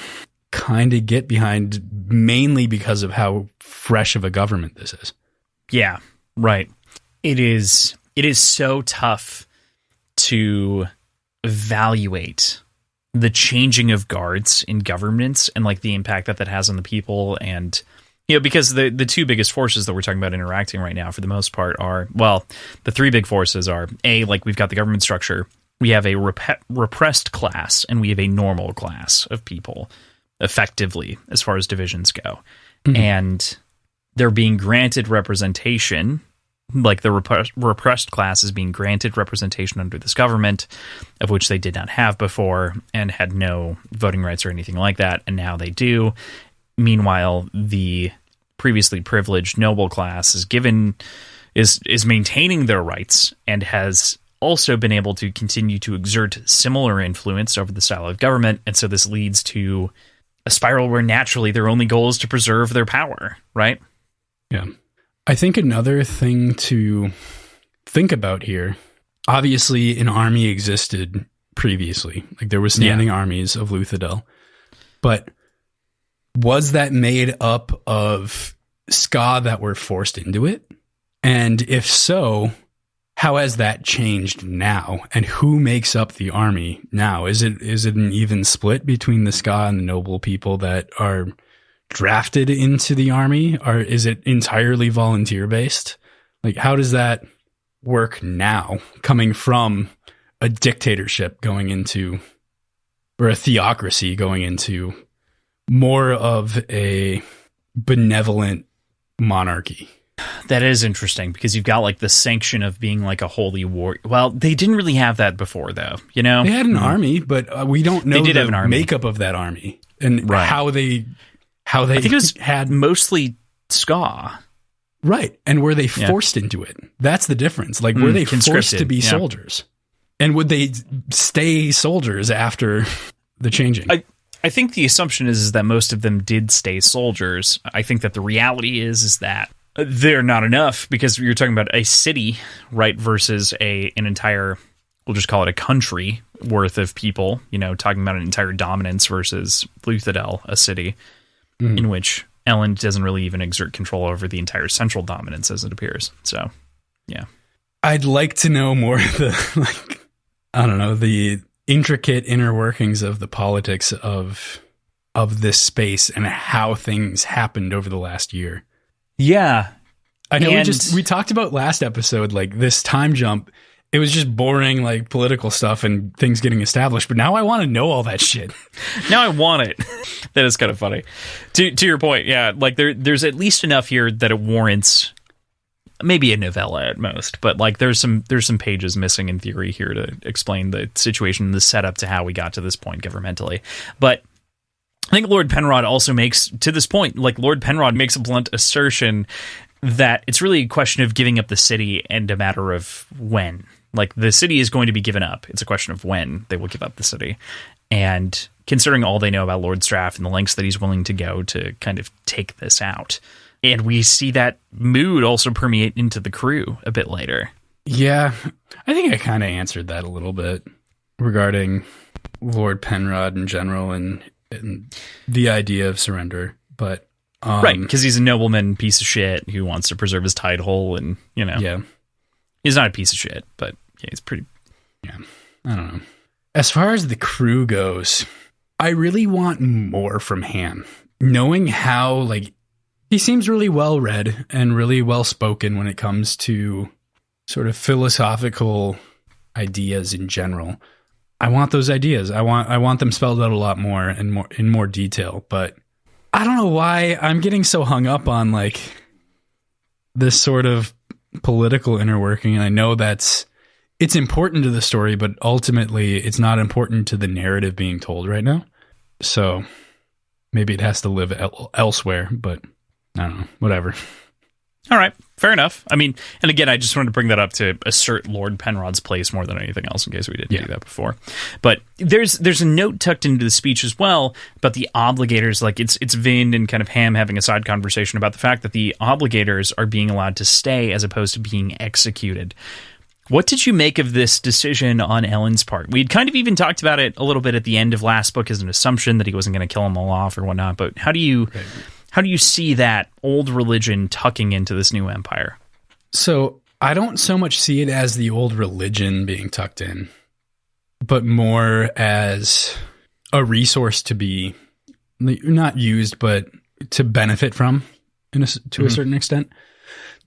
kind of get behind, mainly because of how fresh of a government this is. Yeah, right. It is so tough to evaluate the changing of guards in governments and like the impact that has on the people. And, because the two biggest forces that we're talking about interacting right now for the most part are, well, the three big forces are like we've got the government structure, we have a repressed class, and we have a normal class of people effectively as far as divisions go. And they're being granted representation. Like the repressed class is being granted representation under this government, of which they did not have before and had no voting rights or anything like that, and now they do. Meanwhile, the previously privileged noble class is maintaining their rights and has also been able to continue to exert similar influence over the style of government, and so this leads to a spiral where naturally their only goal is to preserve their power, right? Yeah. I think another thing to think about here, obviously an army existed previously. Like there were standing armies of Luthadel. But was that made up of Ska that were forced into it? And if so, how has that changed now? And who makes up the army now? Is it an even split between the Ska and the noble people that are drafted into the army, or is it entirely volunteer based? Like, how does that work now, coming from a dictatorship going into, or a theocracy going into more of a benevolent monarchy? That is interesting, because you've got like the sanction of being like a holy war. Well, they didn't really have that before, though. They had an army, but we don't know the makeup of that army and how they I think it was had mostly Ska. Right. And were they forced into it? That's the difference. Like, were they forced to be soldiers? And would they stay soldiers after the changing? I think the assumption is that most of them did stay soldiers. I think that the reality is that They're not enough, because you're talking about a city, right, versus an entire, we'll just call it a country worth of people, talking about an entire dominance versus Luthadel, a city in which Ellen doesn't really even exert control over the entire central dominance, as it appears. So, yeah. I'd like to know more of the intricate inner workings of the politics of this space and how things happened over the last year. Yeah. I know we talked about last episode, like this time jump, it was just boring, like political stuff and things getting established. But now I want to know all that shit. Now I want it. That is kind of funny. To your point, yeah, like there's at least enough here that it warrants maybe a novella at most. But like there's some pages missing in theory here to explain the situation, the setup to how we got to this point governmentally. But I think Lord Penrod also makes, to this point, like Lord Penrod makes a blunt assertion that it's really a question of giving up the city and a matter of when. Like, the city is going to be given up. It's a question of when they will give up the city. And considering all they know about Lord Straff and the lengths that he's willing to go to kind of take this out. And we see that mood also permeate into the crew a bit later. Yeah, I think I kind of answered that a little bit regarding Lord Penrod in general and the idea of surrender. But right, because he's a nobleman piece of shit who wants to preserve his title, and yeah, he's not a piece of shit, but yeah, he's pretty. Yeah, I don't know. As far as the crew goes, I really want more from Ham. Knowing how, like, he seems really well read and really well spoken when it comes to sort of philosophical ideas in general. I want those ideas. I want them spelled out a lot more and more in more detail. But I don't know why I'm getting so hung up on like this sort of political inner working. And I know it's important to the story, but ultimately it's not important to the narrative being told right now. So maybe it has to live elsewhere, but I don't know, whatever. All right, fair enough. I mean, and again, I just wanted to bring that up to assert Lord Penrod's place more than anything else, in case we didn't do that before. But there's a note tucked into the speech as well about the obligators. Like it's Vin and kind of Ham having a side conversation about the fact that the obligators are being allowed to stay as opposed to being executed. What did you make of this decision on Ellen's part? We'd kind of even talked about it a little bit at the end of last book as an assumption that he wasn't going to kill them all off or whatnot. But how do you see that old religion tucking into this new empire? So I don't so much see it as the old religion being tucked in, but more as a resource to be not used, but to benefit from to a certain extent.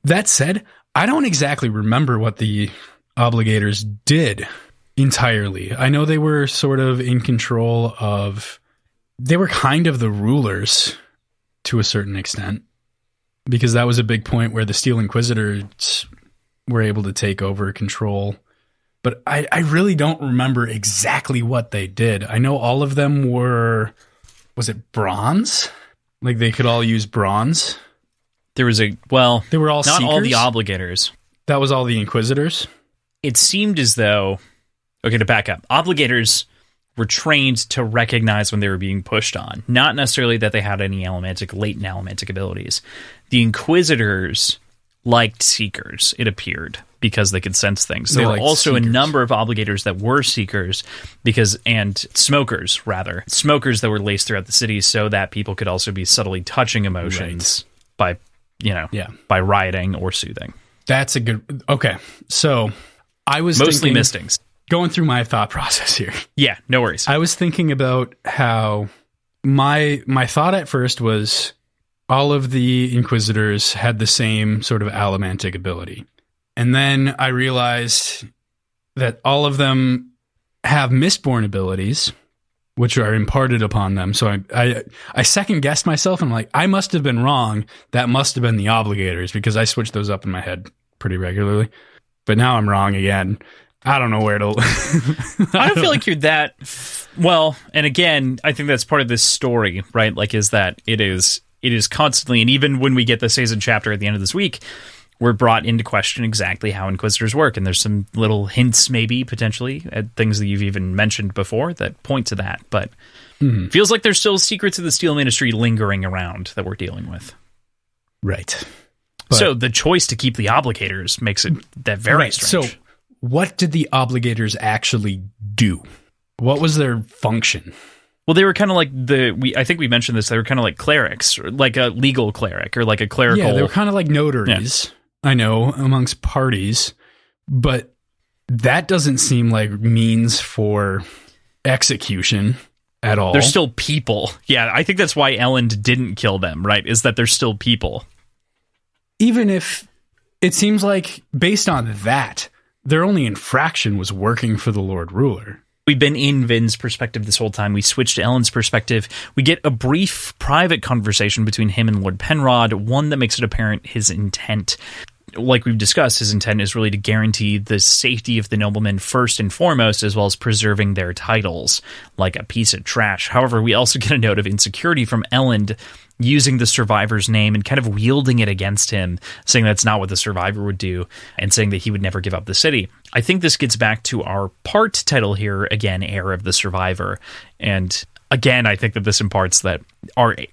That said, I don't exactly remember what the obligators did entirely. I know they were sort of in control of, they were kind of the rulers to a certain extent, because that was a big point where the Steel Inquisitors were able to take over control. But I really don't remember exactly what they did. I know all of them were, was it bronze? Like they could all use bronze? There was they were all not seekers? All the obligators. That was all the Inquisitors? It seemed as though, okay, to back up, obligators were trained to recognize when they were being pushed on. Not necessarily that they had any latent elementic abilities. The Inquisitors liked Seekers, it appeared, because they could sense things. There were also Seekers. A number of Obligators that were Seekers, and Smokers, rather. Smokers that were laced throughout the city so that people could also be subtly touching emotions by rioting or soothing. That's a good... Okay, so I was mostly mistings. Going through my thought process here. Yeah, no worries. I was thinking about how my thought at first was all of the Inquisitors had the same sort of allomantic ability. And then I realized that all of them have Mistborn abilities, which are imparted upon them. So I second-guessed myself, and I'm like, I must have been wrong. That must have been the Obligators, because I switched those up in my head pretty regularly. But now I'm wrong again. I don't know where to... I don't feel like you're that... Well, and again, I think that's part of this story, right? Like, is that it is constantly, and even when we get the season chapter at the end of this week, we're brought into question exactly how Inquisitors work, and there's some little hints, maybe, potentially, at things that you've even mentioned before that point to that, but feels like there's still secrets of the Steel Ministry lingering around that we're dealing with. Right. So the choice to keep the obligators makes it that very strange. So what did the obligators actually do? What was their function? Well, they were kind of like I think we mentioned this, they were kind of like clerics, or like a legal cleric, or like a clerical. Yeah, they were kind of like notaries, I know, amongst parties, but that doesn't seem like means for execution at all. They're still people. Yeah, I think that's why Elend didn't kill them, right? Is that they're still people. Even if it seems like, based on that, their only infraction was working for the Lord Ruler. We've been in Vin's perspective this whole time. We switched to Elend's perspective. We get a brief private conversation between him and Lord Penrod, one that makes it apparent his intent. Like we've discussed, his intent is really to guarantee the safety of the noblemen first and foremost, as well as preserving their titles like a piece of trash. However, we also get a note of insecurity from Elend, using the survivor's name and kind of wielding it against him, saying that's not what the survivor would do, and saying that he would never give up the city. I think this gets back to our part title here, again, Heir of the Survivor. And again, I think that this imparts that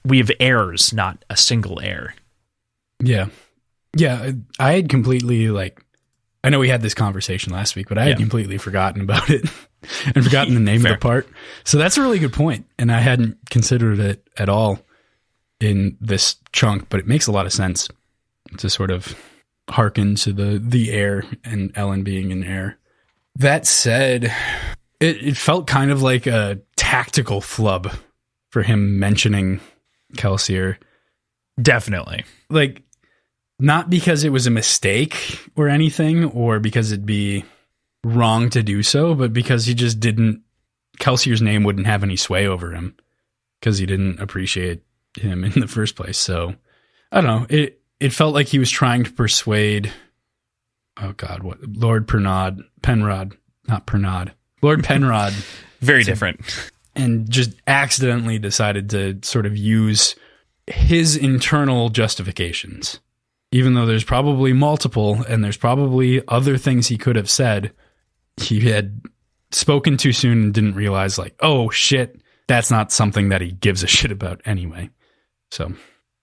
we have heirs, not a single heir. Yeah. Yeah, I had completely, I know we had this conversation last week, but I had completely forgotten about it and forgotten the name of the part. So that's a really good point, and I hadn't considered it at all in this chunk, but it makes a lot of sense to sort of hearken to the heir and Ellen being an heir. That said, it felt kind of like a tactical flub for him mentioning Kelsier. Definitely. Not because it was a mistake or anything, or because it'd be wrong to do so, but because he just Kelsier's name wouldn't have any sway over him because he didn't appreciate him in the first place. So I don't know. It felt like he was trying to persuade, Lord Penrod, Lord Penrod. Very different. And just accidentally decided to sort of use his internal justifications. Even though there's probably multiple and there's probably other things he could have said, he had spoken too soon and didn't realize, oh shit, that's not something that he gives a shit about anyway. So,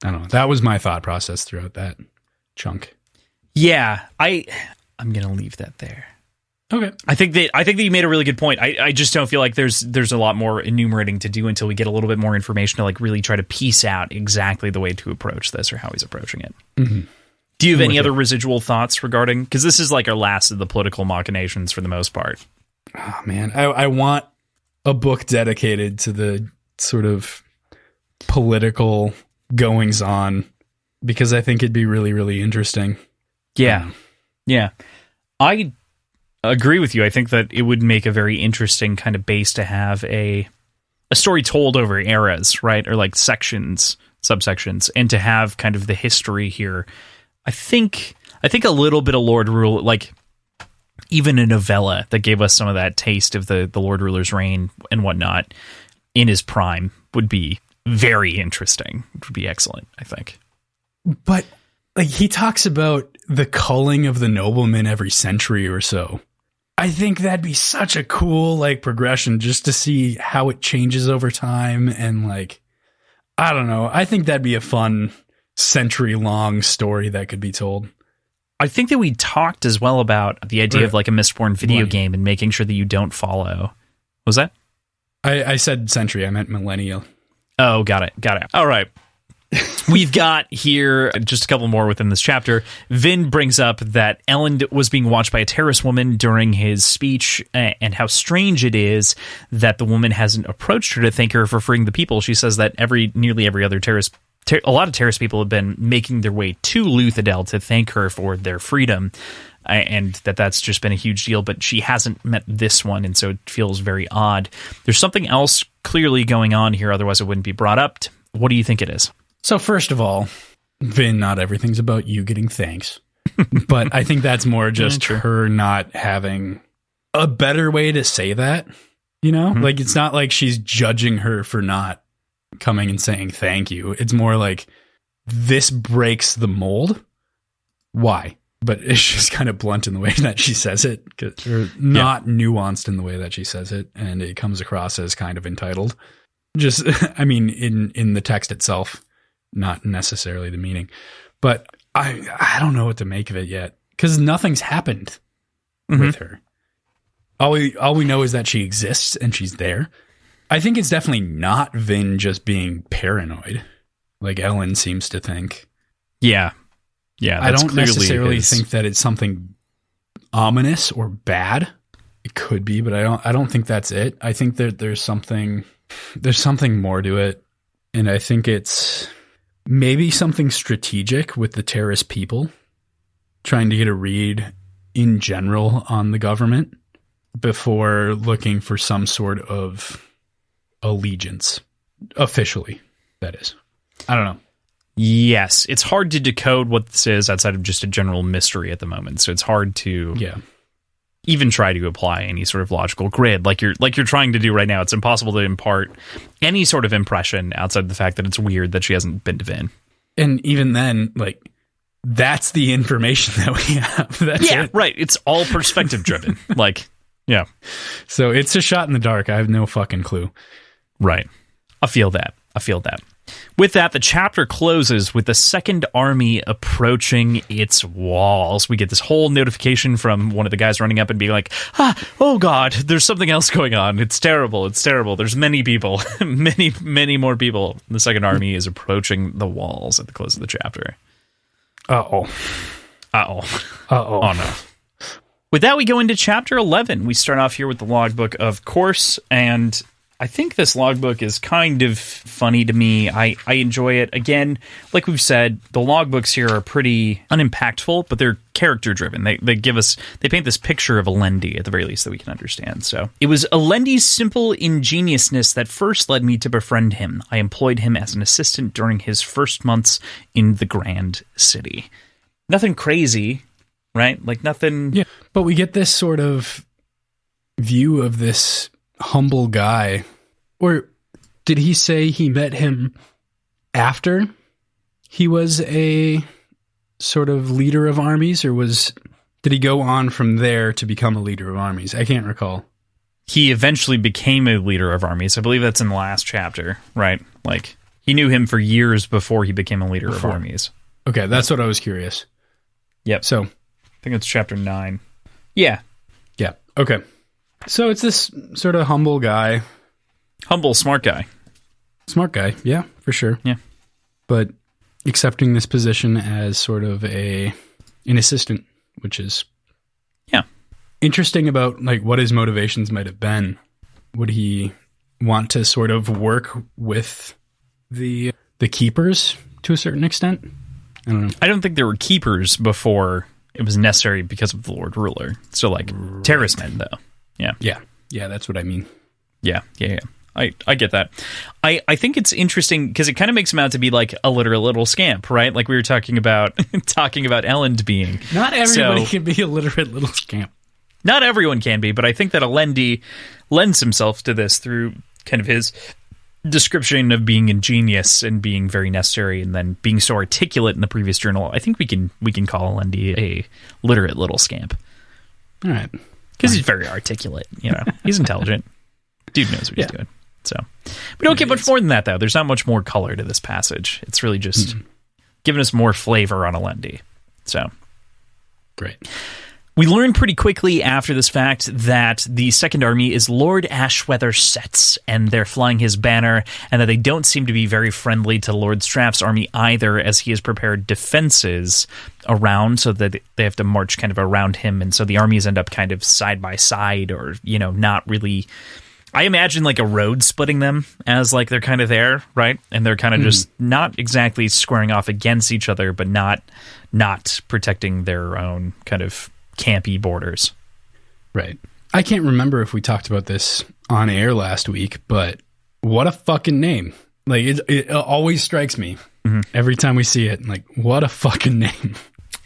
I don't know. That was my thought process throughout that chunk. Yeah, I'm going to leave that there. Okay. I think that you made a really good point. I just don't feel like there's a lot more enumerating to do until we get a little bit more information to really try to piece out exactly the way to approach this or how he's approaching it. Mm-hmm. Do you have any other residual thoughts regarding, because this is our last of the political machinations for the most part. Oh man, I want a book dedicated to the sort of political goings on, because I think it'd be really, really interesting. Yeah. Yeah. I agree with you. I think that it would make a very interesting kind of base to have a story told over eras, right? Or sections, subsections, and to have kind of the history here. I think a little bit of Lord Rule, even a novella that gave us some of that taste of the Lord Ruler's reign and whatnot in his prime would be very interesting. It would be excellent, I think. But he talks about the culling of the noblemen every century or so. I think that'd be such a cool progression just to see how it changes over time, and I don't know. I think that'd be a fun century-long story that could be told. I think that we talked as well about the idea of a Mistborn video game and making sure that you don't follow. What was that? I said century. I meant millennial. Oh, got it. All right. We've got here just a couple more within this chapter. Vin brings up that Elend was being watched by a terrace woman during his speech, and how strange it is that the woman hasn't approached her to thank her for freeing the people. She says that nearly every other a lot of terrace people have been making their way to Luthadel to thank her for their freedom, and that's just been a huge deal, but she hasn't met this one, and so it feels very odd. There's something else clearly going on here, otherwise it wouldn't be brought up. What do you think it is? So first of all, Vin, not everything's about you getting thanks, but I think that's more just her not having a better way to say that, Mm-hmm. It's not like she's judging her for not coming and saying thank you. It's more this breaks the mold. Why? But it's just kind of blunt in the way that she says it, or not nuanced in the way that she says it, and it comes across as kind of entitled. Just, in the text itself, not necessarily the meaning. But I don't know what to make of it yet, because nothing's happened with her. All we know is that she exists and she's there. I think it's definitely not Vin just being paranoid, like Ellen seems to think. Yeah. I don't necessarily think that it's something ominous or bad. It could be, but I don't think that's it. I think that there's something more to it, and I think it's maybe something strategic with the terrorist people trying to get a read in general on the government before looking for some sort of allegiance officially, that is. I don't know. Yes, it's hard to decode what this is outside of just a general mystery at the moment. So it's hard to even try to apply any sort of logical grid like you're trying to do right now. It's impossible to impart any sort of impression outside of the fact that it's weird that she hasn't been to Vin. And even then, like, that's the information that we have. That's it. Right. It's all perspective driven. Like, yeah. So it's a shot in the dark. I have no fucking clue. Right. I feel that. With that, the chapter closes with the Second Army approaching its walls. We get this whole notification from one of the guys running up and being like, oh God, there's something else going on. It's terrible. There's many people, many more people. The Second Army is approaching the walls at the close of the chapter. Uh-oh. Oh, no. With that, we go into chapter 11. We start off here with the logbook, of course, and I think this logbook is kind of funny to me. I enjoy it. Again, like we've said, the logbooks here are pretty unimpactful, but they're character-driven. They paint this picture of Alendi, at the very least, that we can understand. So it was Alendi's simple ingeniousness that first led me to befriend him. I employed him as an assistant during his first months in the Grand City. Nothing crazy, right? Like nothing... Yeah, but we get this sort of view of this humble guy. Or did he say he met him after he was a sort of leader of armies, or did he go on from there to become a leader of armies? I can't recall. He eventually became a leader of armies. I believe that's in the last chapter, right? Like, he knew him for years before he became a leader of armies. Okay, that's what I was curious. Yep. So, I think it's chapter 9. Yeah. Yeah. Okay. So it's this sort of humble guy. Humble, smart guy. Smart guy, yeah, for sure. Yeah. But accepting this position as sort of an assistant, which is interesting about like what his motivations might have been. Would he want to sort of work with the keepers to a certain extent? I don't know. I don't think there were keepers before it was necessary because of the Lord Ruler. So like terrorist men, though. Yeah. Yeah, that's what I mean. Yeah. I get that. I think it's interesting because it kind of makes him out to be like a literal little scamp, right? Like we were talking about Ellen being. Not everybody can be a literate little scamp. Not everyone can be, but I think that Alendi lends himself to this through kind of his description of being ingenious and being very necessary, and then being so articulate in the previous journal. I think we can call Alendi a literate little scamp. All right. Because he's very articulate, He's intelligent. Dude knows what he's doing. So we don't get much more than that, though. There's not much more color to this passage. It's really just giving us more flavor on Alendi. So great. We learn pretty quickly after this fact that the Second Army is Lord Ashweather Setts, and they're flying his banner, and that they don't seem to be very friendly to Lord Straff's army either, as he has prepared defenses around so that they have to march kind of around him, and so the armies end up kind of side by side, or, not really... I imagine like a road splitting them as like they're kind of there, right? And they're kind of just not exactly squaring off against each other, but not protecting their own kind of campy borders. Right. I can't remember if we talked about this on air last week, but what a fucking name. Like it always strikes me every time we see it. Like, what a fucking name.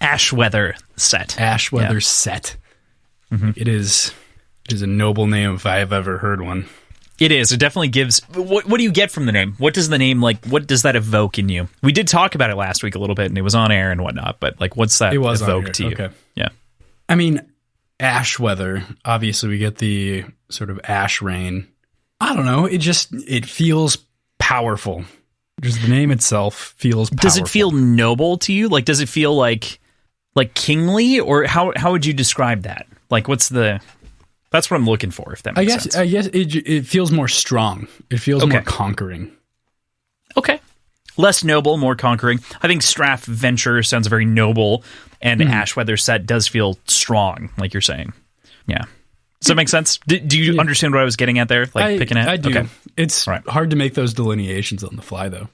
Ashweather Set. Ashweather Set. It is a noble name if I have ever heard one. It is. It definitely gives... What do you get from the name? What does the name, like, what does that evoke in you? We did talk about it last week a little bit, and it was on air and whatnot, but, like, what's that evoke to you? Okay. Yeah. I mean, ash weather. Obviously, we get the sort of ash rain. I don't know. It feels powerful. Just the name itself feels powerful. Does it feel noble to you? Like, does it feel like kingly, or how would you describe that? Like, that's what I'm looking for, if that makes sense. I guess it feels more strong. It feels more conquering. Okay. Less noble, more conquering. I think Straff Venture sounds very noble, and Ashweather Set does feel strong, like you're saying. Yeah. Does that make sense? Do you understand what I was getting at there? Like, picking at? I do. Okay. It's hard to make those delineations on the fly, though.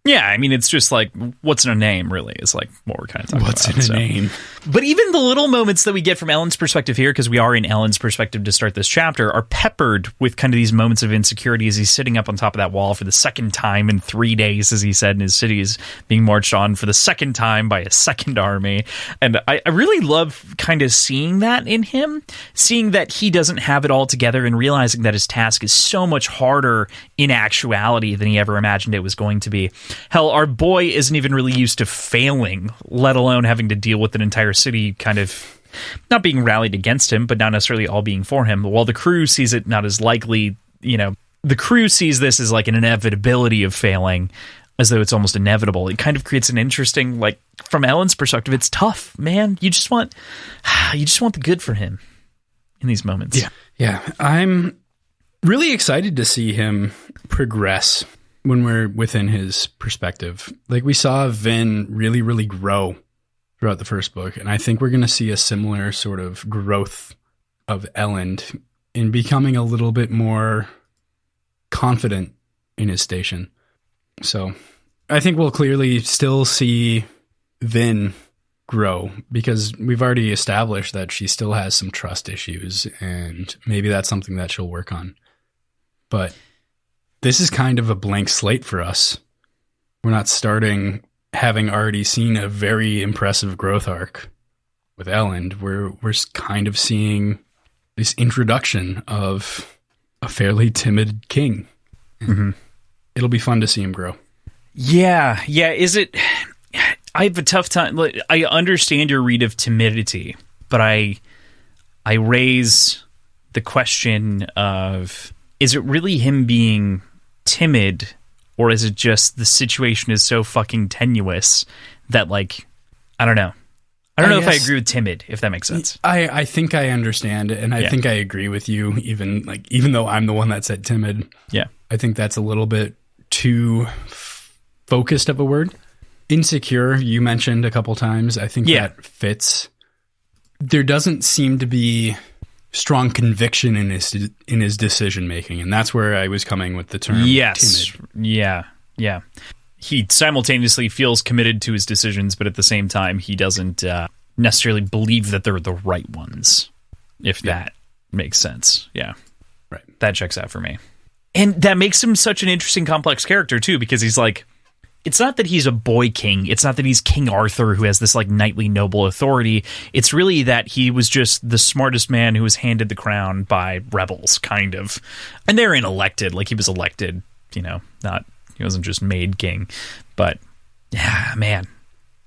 Yeah, I mean, it's just like, what's in a name, really, is like what we're kind of talking about. What's in a name? But even the little moments that we get from Ellen's perspective here, because we are in Ellen's perspective to start this chapter, are peppered with kind of these moments of insecurity as he's sitting up on top of that wall for the second time in 3 days, as he said, and his city is being marched on for the second time by a second army. And I really love kind of seeing that in him, seeing that he doesn't have it all together and realizing that his task is so much harder in actuality than he ever imagined it was going to be. Hell, our boy isn't even really used to failing, let alone having to deal with an entire city kind of not being rallied against him, but not necessarily all being for him. While the crew sees it not as likely, the crew sees this as like an inevitability of failing, as though it's almost inevitable. It kind of creates an interesting, like, from Ellen's perspective, it's tough, man. You just want the good for him in these moments. Yeah. I'm really excited to see him progress when we're within his perspective. Like, we saw Vin really, really grow throughout the first book, and I think we're going to see a similar sort of growth of Ellen in becoming a little bit more confident in his station. So I think we'll clearly still see Vin grow, because we've already established that she still has some trust issues, and maybe that's something that she'll work on. But this is kind of a blank slate for us. We're not starting having already seen a very impressive growth arc with Ellen. We're kind of seeing this introduction of a fairly timid king. Mm-hmm. It'll be fun to see him grow. Yeah. Is it... I have a tough time... I understand your read of timidity, but I raise the question of, is it really him being timid, or is it just the situation is so fucking tenuous that, like, I don't know. I don't know if I agree with timid, if that makes sense. I think I understand, and I think I agree with you, even though I'm the one that said timid. Yeah. I think that's a little bit too focused of a word. Insecure, you mentioned a couple times. I think that fits. There doesn't seem to be strong conviction in his decision making, and that's where I was coming with the term timid. Yeah. He simultaneously feels committed to his decisions, but at the same time, he doesn't necessarily believe that they're the right ones, if that makes sense. Yeah. Right. That checks out for me. And that makes him such an interesting, complex character, too, because he's like, it's not that he's a boy king. It's not that he's King Arthur who has this like knightly noble authority. It's really that he was just the smartest man who was handed the crown by rebels, kind of. And they're unelected. Like, he was elected, he wasn't just made king. But yeah, man,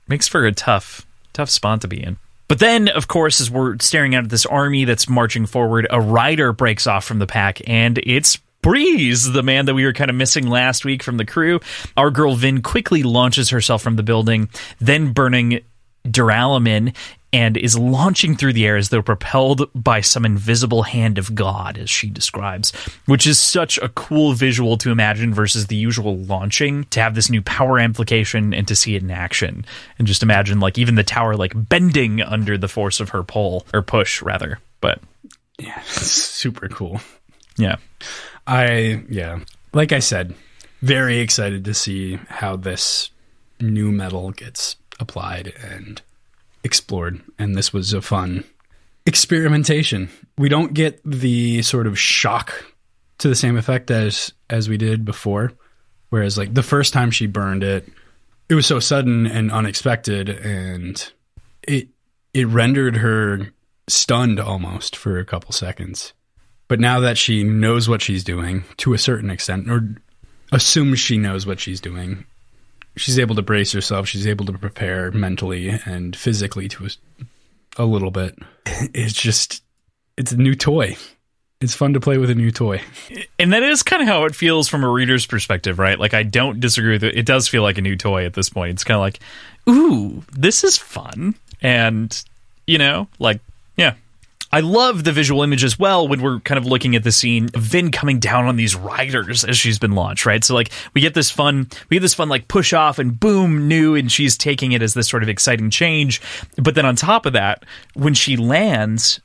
makes for a tough spot to be in. But then, of course, as we're staring out at this army that's marching forward, a rider breaks off from the pack, and it's Breeze, the man that we were kind of missing last week from the crew. Our girl Vin quickly launches herself from the building, then burning Duralumin, and is launching through the air as though propelled by some invisible hand of God, as she describes, which is such a cool visual to imagine versus the usual launching, to have this new power amplification and to see it in action. And just imagine, like, even the tower, like, bending under the force of her pull, or push, rather. But yeah, it's super cool. Yeah. Like I said, very excited to see how this new metal gets applied and explored. And this was a fun experimentation. We don't get the sort of shock to the same effect as we did before. Whereas, like, the first time she burned it, it was so sudden and unexpected, and it rendered her stunned almost for a couple seconds. But now that she knows what she's doing, to a certain extent, or assumes she knows what she's doing, she's able to brace herself. She's able to prepare mentally and physically to a little bit. It's a new toy. It's fun to play with a new toy. And that is kind of how it feels from a reader's perspective, right? Like, I don't disagree with it. It does feel like a new toy at this point. It's kind of like, ooh, this is fun. And, you know, like, yeah. I love the visual image as well when we're kind of looking at the scene of Vin coming down on these riders as she's been launched, right? So like we get this fun like push off and boom, new, and she's taking it as this sort of exciting change. But then on top of that, when she lands,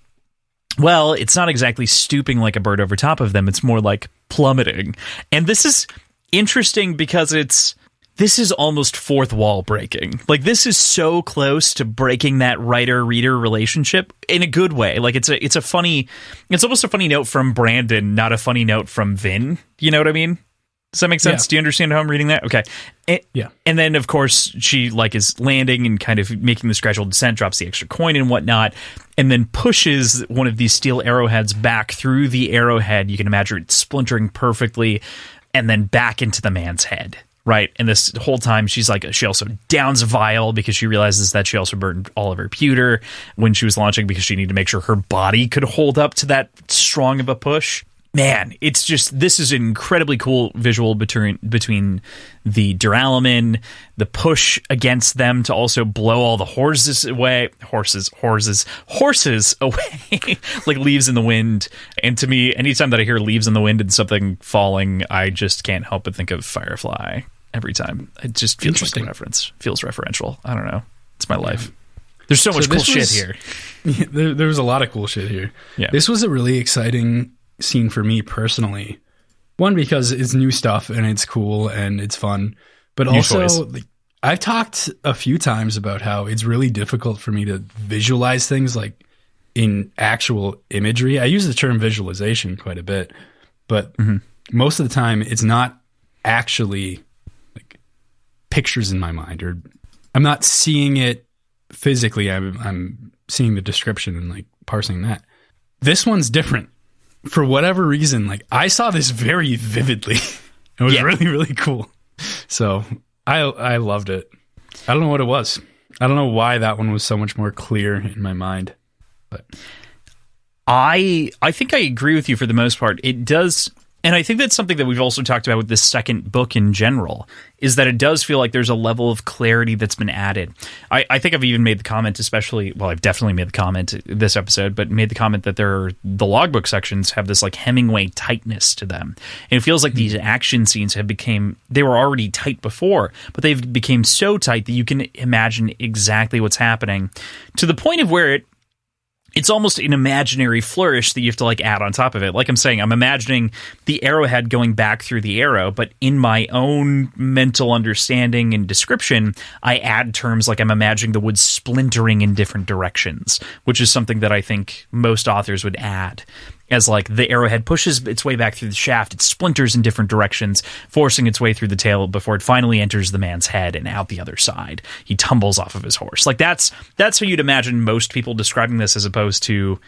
well, it's not exactly stooping like a bird over top of them. It's more like plummeting. And this is interesting because this is almost fourth wall breaking. Like, this is so close to breaking that writer-reader relationship in a good way. Like, it's almost a funny note from Brandon, not a funny note from Vin. You know what I mean? Does that make sense? Yeah. Do you understand how I'm reading that? Okay. Yeah. And then, of course, she like is landing and kind of making this gradual descent, drops the extra coin and whatnot, and then pushes one of these steel arrowheads back through the arrowhead. You can imagine it splintering perfectly, and then back into the man's head. Right. And this whole time she also downs a vial because she realizes that she also burned all of her pewter when she was launching because she needed to make sure her body could hold up to that strong of a push. Man, it's just, this is an incredibly cool visual between the duralumin, the push against them to also blow all the horses away, like leaves in the wind. And to me, anytime that I hear leaves in the wind and something falling, I just can't help but think of Firefly every time. It just feels like a reference, feels referential. I don't know. It's my life. There's so much cool shit here. Yeah, there was a lot of cool shit here. Yeah. This was a really exciting scene for me personally. One, because it's new stuff and it's cool and it's fun, but also like, I've talked a few times about how it's really difficult for me to visualize things like in actual imagery. I use the term visualization quite a bit, but most of the time it's not actually like pictures in my mind, or I'm not seeing it physically. I'm seeing the description and like parsing that. This one's different. For whatever reason, like I saw this very vividly. It was really, really cool. So I loved it. I don't know what it was. I don't know why that one was so much more clear in my mind. But I think I agree with you for the most part. It does. And I think that's something that we've also talked about with this second book in general, is that it does feel like there's a level of clarity that's been added. I think I've even made the comment, I've definitely made the comment this episode, but made the comment that the logbook sections have this like Hemingway tightness to them. And it feels like these action scenes they were already tight before, but they've become so tight that you can imagine exactly what's happening, to the point of where it's almost an imaginary flourish that you have to like add on top of it. Like I'm saying, I'm imagining the arrowhead going back through the arrow, but in my own mental understanding and description, I add terms like I'm imagining the wood splintering in different directions, which is something that I think most authors would add. As like the arrowhead pushes its way back through the shaft, it splinters in different directions, forcing its way through the tail before it finally enters the man's head and out the other side. He tumbles off of his horse. Like that's how you'd imagine most people describing this, as opposed to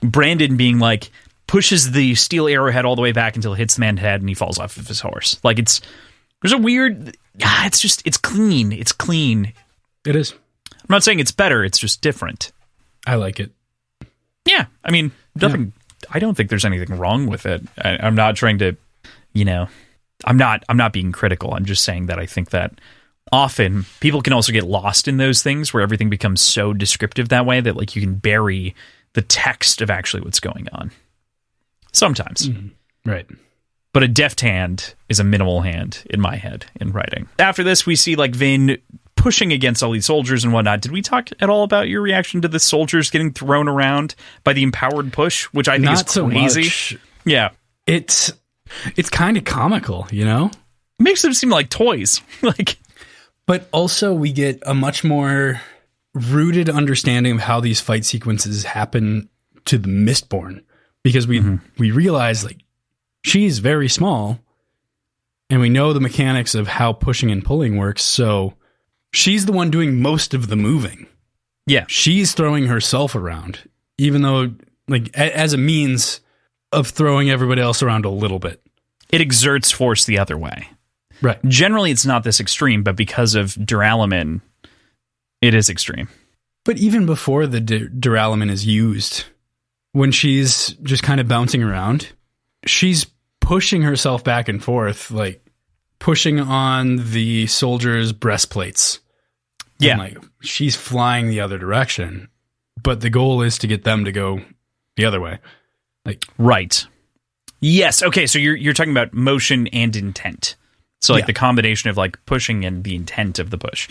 Brandon being like, pushes the steel arrowhead all the way back until it hits the man's head and he falls off of his horse. Like there's a weird, it's clean. It's clean. it is. I'm not saying it's better. It's just different. I like it. Yeah. I mean, nothing. Yeah. I don't think there's anything wrong with it. I'm not trying to, I'm not being critical. I'm just saying that I think that often people can also get lost in those things where everything becomes so descriptive that way that like you can bury the text of actually what's going on. Sometimes. Right. But a deft hand is a minimal hand in my head in writing. After this, we see like Vin pushing against all these soldiers and whatnot. Did we talk at all about your reaction to the soldiers getting thrown around by the empowered push, which I think is crazy? So much. Yeah. It's kind of comical, It makes them seem like toys. But also we get a much more rooted understanding of how these fight sequences happen to the Mistborn, because we realize like she's very small and we know the mechanics of how pushing and pulling works, so she's the one doing most of the moving. Yeah. She's throwing herself around, even though, like, as a means of throwing everybody else around a little bit. It exerts force the other way. Right. Generally, it's not this extreme, but because of duralumin, it is extreme. But even before the duralumin is used, when she's just kind of bouncing around, she's pushing herself back and forth, like pushing on the soldiers' breastplates. Yeah. And, like, she's flying the other direction, but the goal is to get them to go the other way. Like, right. Yes. Okay. So you're talking about motion and intent. So like the combination of like pushing and the intent of the push.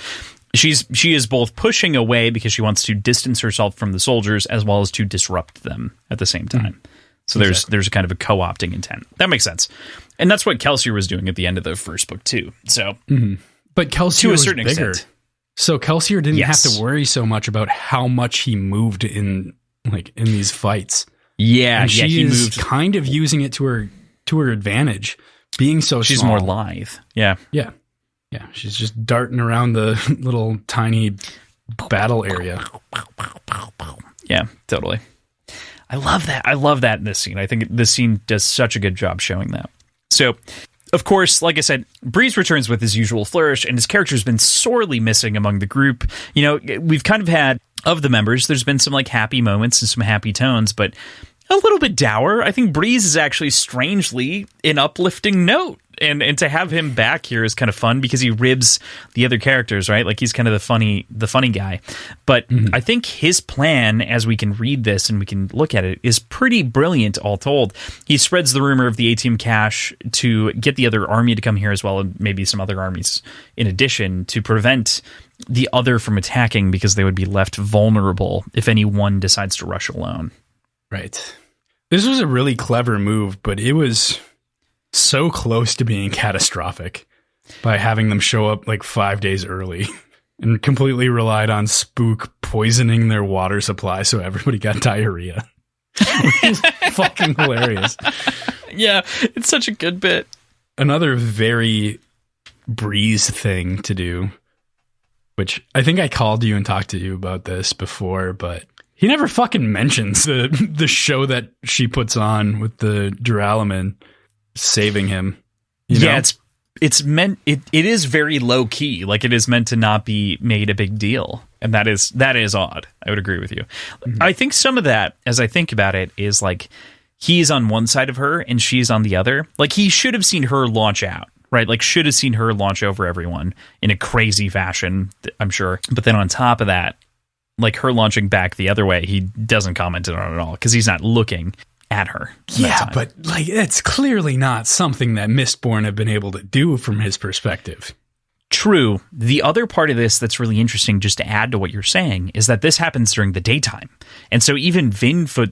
She is both pushing away because she wants to distance herself from the soldiers as well as to disrupt them at the same time. So there's a kind of a co-opting intent. That makes sense. And that's what Kelsier was doing at the end of the first book too. So but Kelsier to a was certain bigger. extent. So Kelsier didn't have to worry so much about how much he moved in these fights. Yeah, and he is moved kind of using it to her advantage, being so she's small. more lithe. Yeah. Yeah. Yeah, she's just darting around the little tiny battle area. Yeah, totally. I love that. I love that in this scene. I think this scene does such a good job showing that. So, of course, like I said, Breeze returns with his usual flourish, and his character's been sorely missing among the group. You know, we've kind of had, of the members, there's been some like happy moments and some happy tones, but a little bit dour. I think Breeze is actually strangely an uplifting note. And to have him back here is kind of fun because he ribs the other characters, right? Like he's kind of the funny guy. But I think his plan, as we can read this and we can look at it, is pretty brilliant, all told. He spreads the rumor of the ATM cache to get the other army to come here as well, and maybe some other armies in addition, to prevent the other from attacking because they would be left vulnerable if any one decides to rush alone. Right. This was a really clever move, but it was so close to being catastrophic by having them show up like 5 days early and completely relied on Spook poisoning their water supply so everybody got diarrhea. Which is fucking hilarious. Yeah, it's such a good bit. Another very Breeze thing to do, which I think I called you and talked to you about this before, but he never fucking mentions the show that she puts on with the Duralumin saving him. Yeah, it's meant it is very low key. Like it is meant to not be made a big deal. And that is odd. I would agree with you. I think some of that, as I think about it, is like he's on one side of her and she's on the other. Like he should have seen her launch out, right? Like should have seen her launch over everyone in a crazy fashion, I'm sure. But then on top of that, like her launching back the other way, he doesn't comment on it at all because he's not looking at her. Yeah, but like it's clearly not something that Mistborn have been able to do from his perspective. True. The other part of this that's really interesting, just to add to what you're saying, is that this happens during the daytime. And so even Vinfoot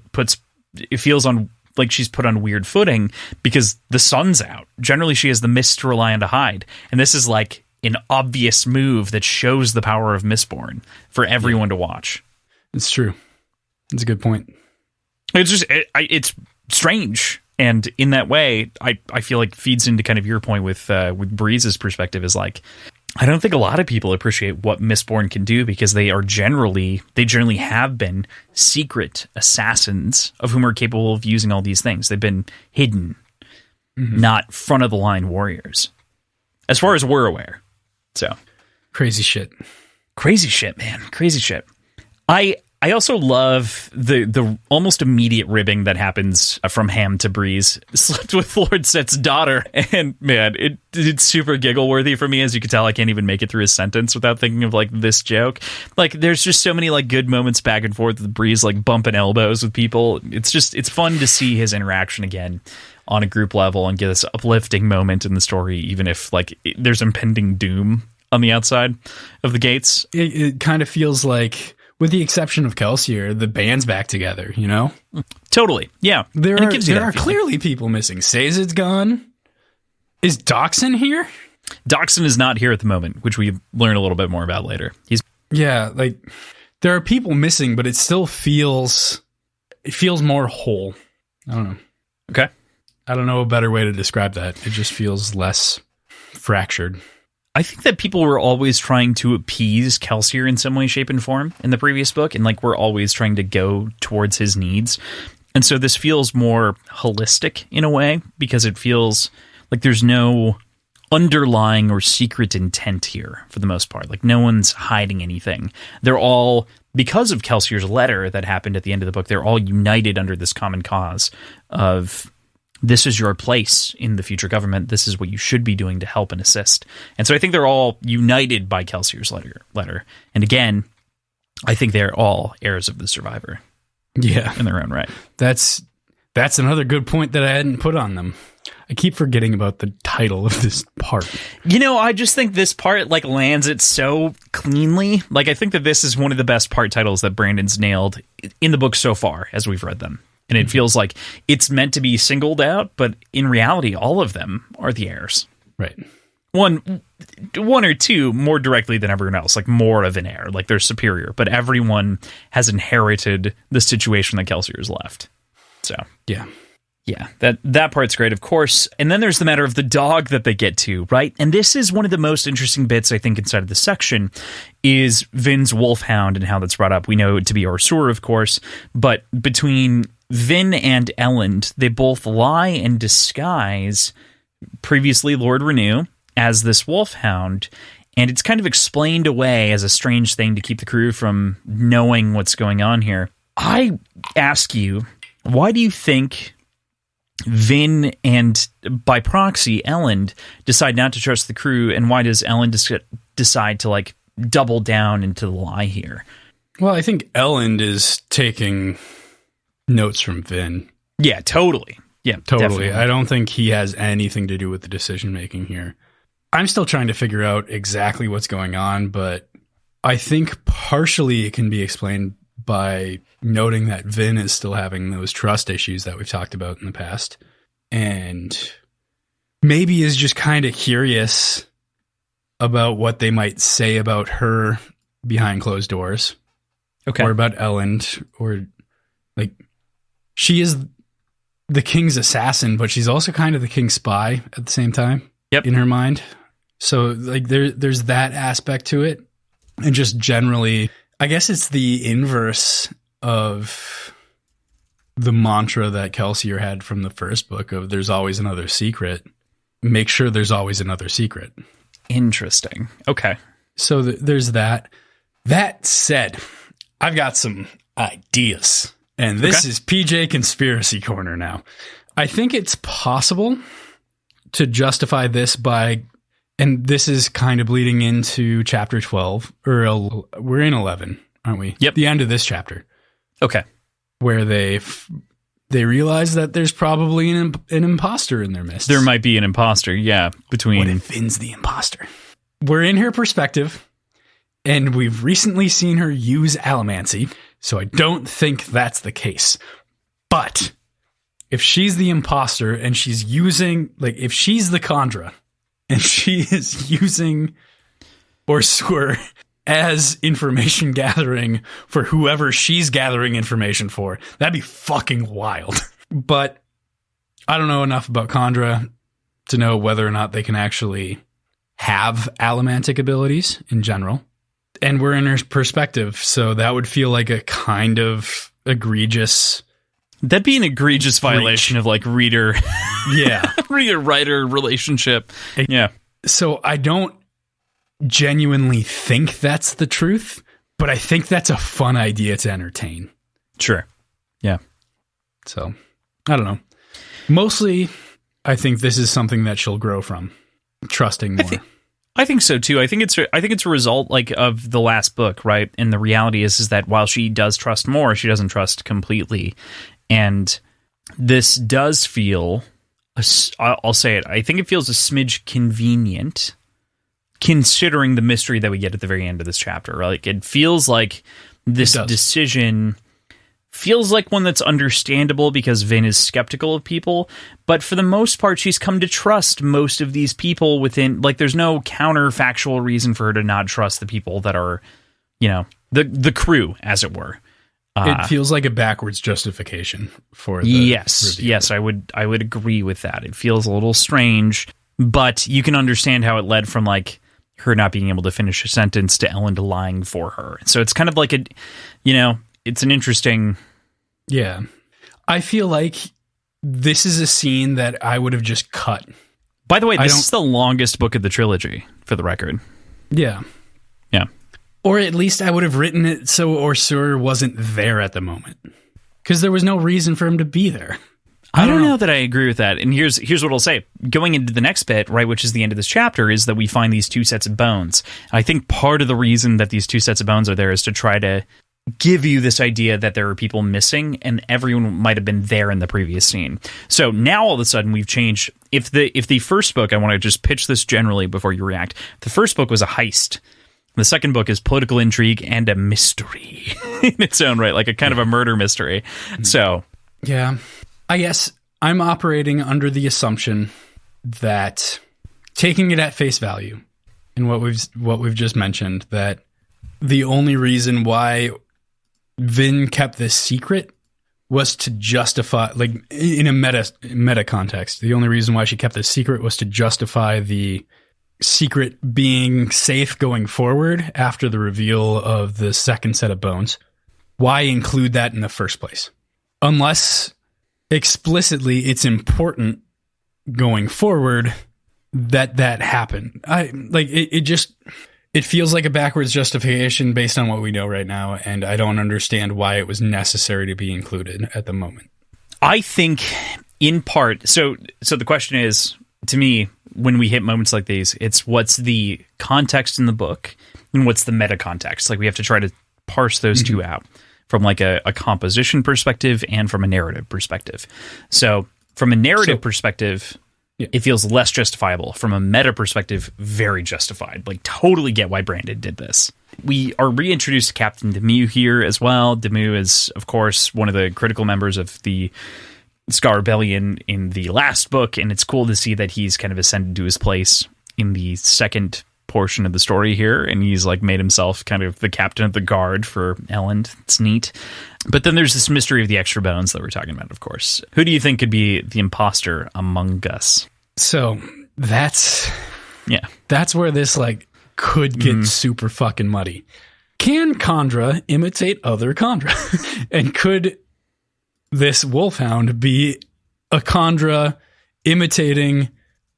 feels on like she's put on weird footing because the sun's out. Generally, she has the mist to rely on to hide. And this is like an obvious move that shows the power of Mistborn for everyone to watch. It's true. It's a good point. It's just it's strange, and in that way, I feel like feeds into kind of your point with Breeze's perspective is like I don't think a lot of people appreciate what Mistborn can do because they generally have been secret assassins of whom are capable of using all these things. They've been hidden, not front of the line warriors, as far as we're aware. So crazy shit, man, crazy shit. I also love the almost immediate ribbing that happens from Ham to Breeze. Slept with Lord Set's daughter. And man, it's super giggle worthy for me. As you can tell, I can't even make it through his sentence without thinking of like this joke. Like there's just so many like good moments back and forth with Breeze, like bumping elbows with people. It's fun to see his interaction again on a group level and get this uplifting moment in the story, even if like there's impending doom on the outside of the gates. It kind of feels like, with the exception of Kelsier, the band's back together, you know? Totally, yeah. There are clearly people missing. Sazed's gone. Is Doxson here? Doxson is not here at the moment, which we learn a little bit more about later. Yeah, like, there are people missing, but it still feels more whole. I don't know. Okay. I don't know a better way to describe that. It just feels less fractured. I think that people were always trying to appease Kelsier in some way, shape, and form in the previous book, and like we're always trying to go towards his needs. And so this feels more holistic in a way because it feels like there's no underlying or secret intent here for the most part. Like, no one's hiding anything. They're all, because of Kelsier's letter that happened at the end of the book, they're all united under this common cause of, this is your place in the future government. This is what you should be doing to help and assist. And so I think they're all united by Kelsier's letter. And again, I think they're all heirs of the survivor. Yeah. In their own right. That's another good point that I hadn't put on them. I keep forgetting about the title of this part. You know, I just think this part like lands it so cleanly. Like, I think that this is one of the best part titles that Brandon's nailed in the book so far as we've read them. And it feels like it's meant to be singled out, but in reality, all of them are the heirs. Right. One or two more directly than everyone else, like more of an heir, like they're superior, but everyone has inherited the situation that Kelsier's left. So, yeah, that part's great, of course. And then there's the matter of the dog that they get to, right? And this is one of the most interesting bits, I think, inside of the section, is Vin's wolfhound and how that's brought up. We know it to be Orsur, of course, but between Vin and Elend, they both lie and disguise previously Lord Renew as this wolfhound, and it's kind of explained away as a strange thing to keep the crew from knowing what's going on here. I ask you, why do you think Vin and, by proxy, Elend decide not to trust the crew, and why does Elend decide to, like, double down into the lie here? Well, I think Elend is taking notes from Vin. Yeah, totally. Yeah, totally. Definitely. I don't think he has anything to do with the decision-making here. I'm still trying to figure out exactly what's going on, but I think partially it can be explained by noting that Vin is still having those trust issues that we've talked about in the past, and maybe is just kind of curious about what they might say about her behind closed doors. Okay. Or about Elend, or like, she is the king's assassin, but she's also kind of the king's spy at the same time. Yep. In her mind. So like there's that aspect to it. And just generally, I guess it's the inverse of the mantra that Kelsier had from the first book of there's always another secret. Make sure there's always another secret. Interesting. Okay. So there's that. That said, I've got some ideas. And this is PJ Conspiracy Corner now. I think it's possible to justify this by, and this is kind of bleeding into chapter 12, or we're in 11, aren't we? Yep. The end of this chapter. Okay. Where they realize that there's probably an imposter in their midst. There might be an imposter, yeah. Between What if Vin's the imposter? We're in her perspective, and we've recently seen her use allomancy, so I don't think that's the case. But if she's the imposter and she's using, like, if she's the Khandra and she is using Orsur as information gathering for whoever she's gathering information for, that'd be fucking wild. But I don't know enough about Khandra to know whether or not they can actually have allomantic abilities in general. And we're in her perspective, so that would feel like a kind of egregious... That'd be an egregious violation of, like, reader... Yeah. reader-writer relationship. Yeah. So I don't genuinely think that's the truth, but I think that's a fun idea to entertain. Sure. Yeah. So, I don't know. Mostly, I think this is something that she'll grow from. Trusting more. I think so too. I think it's a result, like, of the last book, right? And the reality is that while she does trust more, she doesn't trust completely. And this does feel, I'll say it, I think it feels a smidge convenient, considering the mystery that we get at the very end of this chapter. Like, it feels like this decision feels like one that's understandable because Vin is skeptical of people, but for the most part, she's come to trust most of these people within, like, there's no counterfactual reason for her to not trust the people that are, you know, the crew, as it were. It feels like a backwards justification for the Yes, review. yes, I would agree with that. It feels a little strange, but you can understand how it led from, like, her not being able to finish a sentence to Elend lying for her. So it's kind of like a, you know, it's an interesting... Yeah. I feel like this is a scene that I would have just cut By the way, this is the longest book of the trilogy, for the record. Yeah. Yeah. Or at least I would have written it so Orsur wasn't there at the moment. Because there was no reason for him to be there. I don't know that I agree with that. And here's what I'll say. Going into the next bit, right, which is the end of this chapter, is that we find these two sets of bones. I think part of the reason that these two sets of bones are there is to try to give you this idea that there are people missing and everyone might have been there in the previous scene. So now all of a sudden we've changed. If the first book, I want to just pitch this generally before you react. The first book was a heist. The second book is political intrigue and a mystery in its own right, like a kind of a murder mystery. So, yeah, I guess I'm operating under the assumption that, taking it at face value in what we've just mentioned, that the only reason why Vin kept this secret was to justify, like in a meta context, the only reason why she kept this secret was to justify the secret being safe going forward after the reveal of the second set of bones. Why include that in the first place? Unless explicitly it's important going forward that happened. It feels like a backwards justification based on what we know right now, and I don't understand why it was necessary to be included at the moment. I think in part, so the question is, to me, when we hit moments like these, it's what's the context in the book and what's the meta context. Like we have to try to parse those two out from like a composition perspective and from a narrative perspective. So from a narrative perspective, it feels less justifiable. From a meta perspective, very justified. Like totally get why Brandon did this. We are reintroduced to Captain Demu here as well. Demu is, of course, one of the critical members of the Scar Rebellion in the last book, and it's cool to see that he's kind of ascended to his place in the second portion of the story here, and he's like made himself kind of the captain of the guard for Elend. It's neat. But then there's this mystery of the extra bones that we're talking about, of course. Who do you think could be the imposter among us? So that's where this like could get super fucking muddy. Can Khandra imitate other Khandra? And could this wolfhound be a Khandra imitating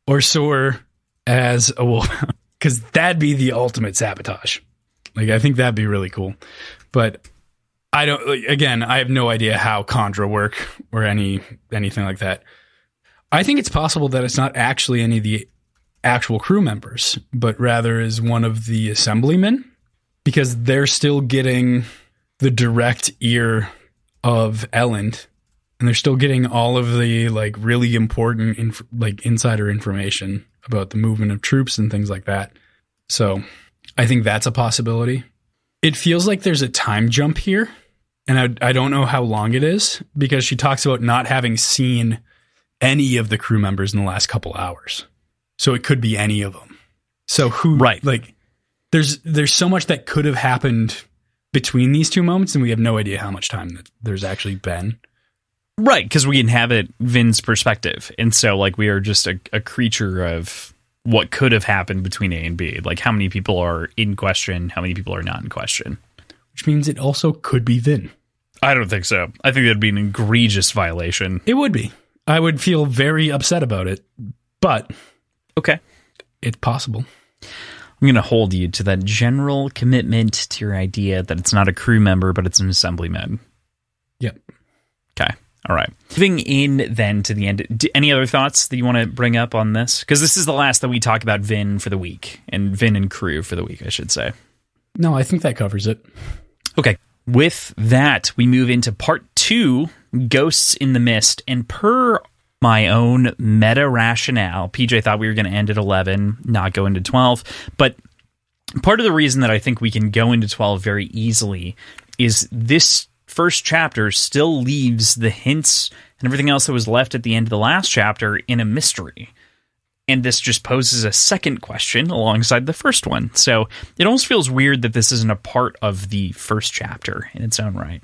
Orsur as a wolfhound? Because that'd be the ultimate sabotage. Like, I think that'd be really cool. But I don't, like, again, I have no idea how Khandra work or anything like that. I think it's possible that it's not actually any of the actual crew members, but rather is one of the assemblymen, because they're still getting the direct ear of Elend, and they're still getting all of the like really important insider information about the movement of troops and things like that. So I think that's a possibility. It feels like there's a time jump here, and I don't know how long it is, because she talks about not having seen any of the crew members in the last couple hours. So it could be any of them. So who, right? Like there's so much that could have happened between these two moments, and we have no idea how much time that there's actually been. Right, because we inhabit Vin's perspective, and so like we are just a creature of what could have happened between A and B. Like how many people are in question, how many people are not in question. Which means it also could be Vin. I don't think so. I think that'd be an egregious violation. It would be. I would feel very upset about it, but okay, it's possible. I'm going to hold you to that general commitment to your idea that it's not a crew member, but it's an assemblyman. Yep. Okay. All right. Moving in then to the end. Any other thoughts that you want to bring up on this? Because this is the last that we talk about Vin for the week, and Vin and crew for the week, I should say. No, I think that covers it. Okay. With that, we move into part 2, Ghosts in the Mist, and per my own meta rationale, PJ thought we were going to end at 11, not go into 12, but part of the reason that I think we can go into 12 very easily is this first chapter still leaves the hints and everything else that was left at the end of the last chapter in a mystery. And this just poses a second question alongside the first one. So it almost feels weird that this isn't a part of the first chapter in its own right.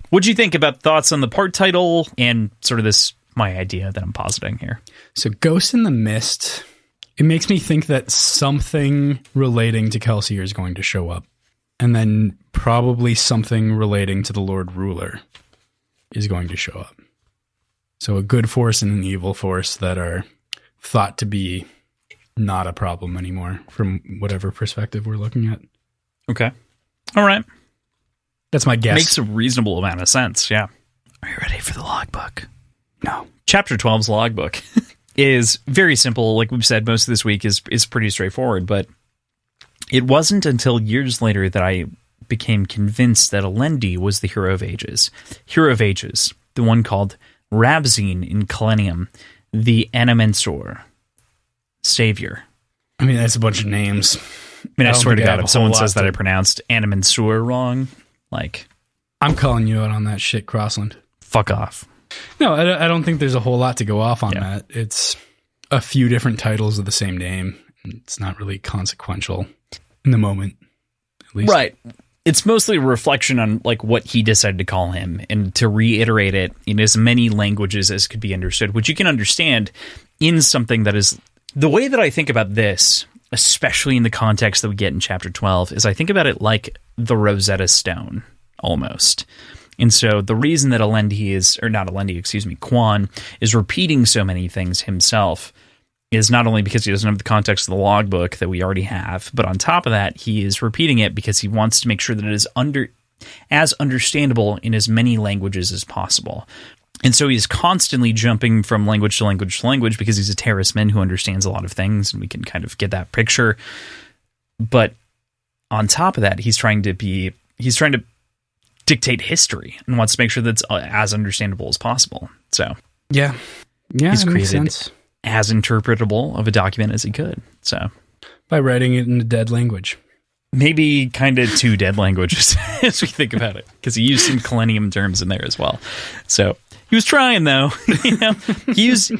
What do you think about thoughts on the part title and sort of this, my idea that I'm positing here? So Ghost in the Mist, it makes me think that something relating to Kelsier is going to show up. And then probably something relating to the Lord Ruler is going to show up. So a good force and an evil force that are thought to be not a problem anymore from whatever perspective we're looking at. Okay. All right. That's my guess. Makes a reasonable amount of sense, yeah. Are you ready for the logbook? No. Chapter 12's logbook is very simple. Like we've said, most of this week is pretty straightforward, but it wasn't until years later that I became convinced that Alendi was the Hero of Ages. Hero of Ages, the one called Rabzine in Kalenium, the Animensor, Savior. I mean, that's a bunch of names. I mean, I swear to God, if someone says that I pronounced Animensor wrong, like... I'm calling you out on that shit, Crossland. Fuck off. No, I don't think there's a whole lot to go off on that. It's a few different titles of the same name. It's not really consequential in the moment, at least. Right. It's mostly a reflection on like what he decided to call him, and to reiterate it in as many languages as could be understood, which you can understand in something that is... The way that I think about this, especially in the context that we get in Chapter 12, is I think about it like the Rosetta Stone, almost. And so the reason that Quan is repeating so many things himself is not only because he doesn't have the context of the logbook that we already have, but on top of that, he is repeating it because he wants to make sure that it is as understandable in as many languages as possible. And so he's constantly jumping from language to language to language because he's a terraceman who understands a lot of things, and we can kind of get that picture. But on top of that, he's trying to dictate history and wants to make sure that's as understandable as possible. So yeah, he's created sense. As interpretable of a document as he could. So by writing it in a dead language. Maybe kind of two dead languages as we think about it, because he used some Kalenium terms in there as well. So he was trying, though. He used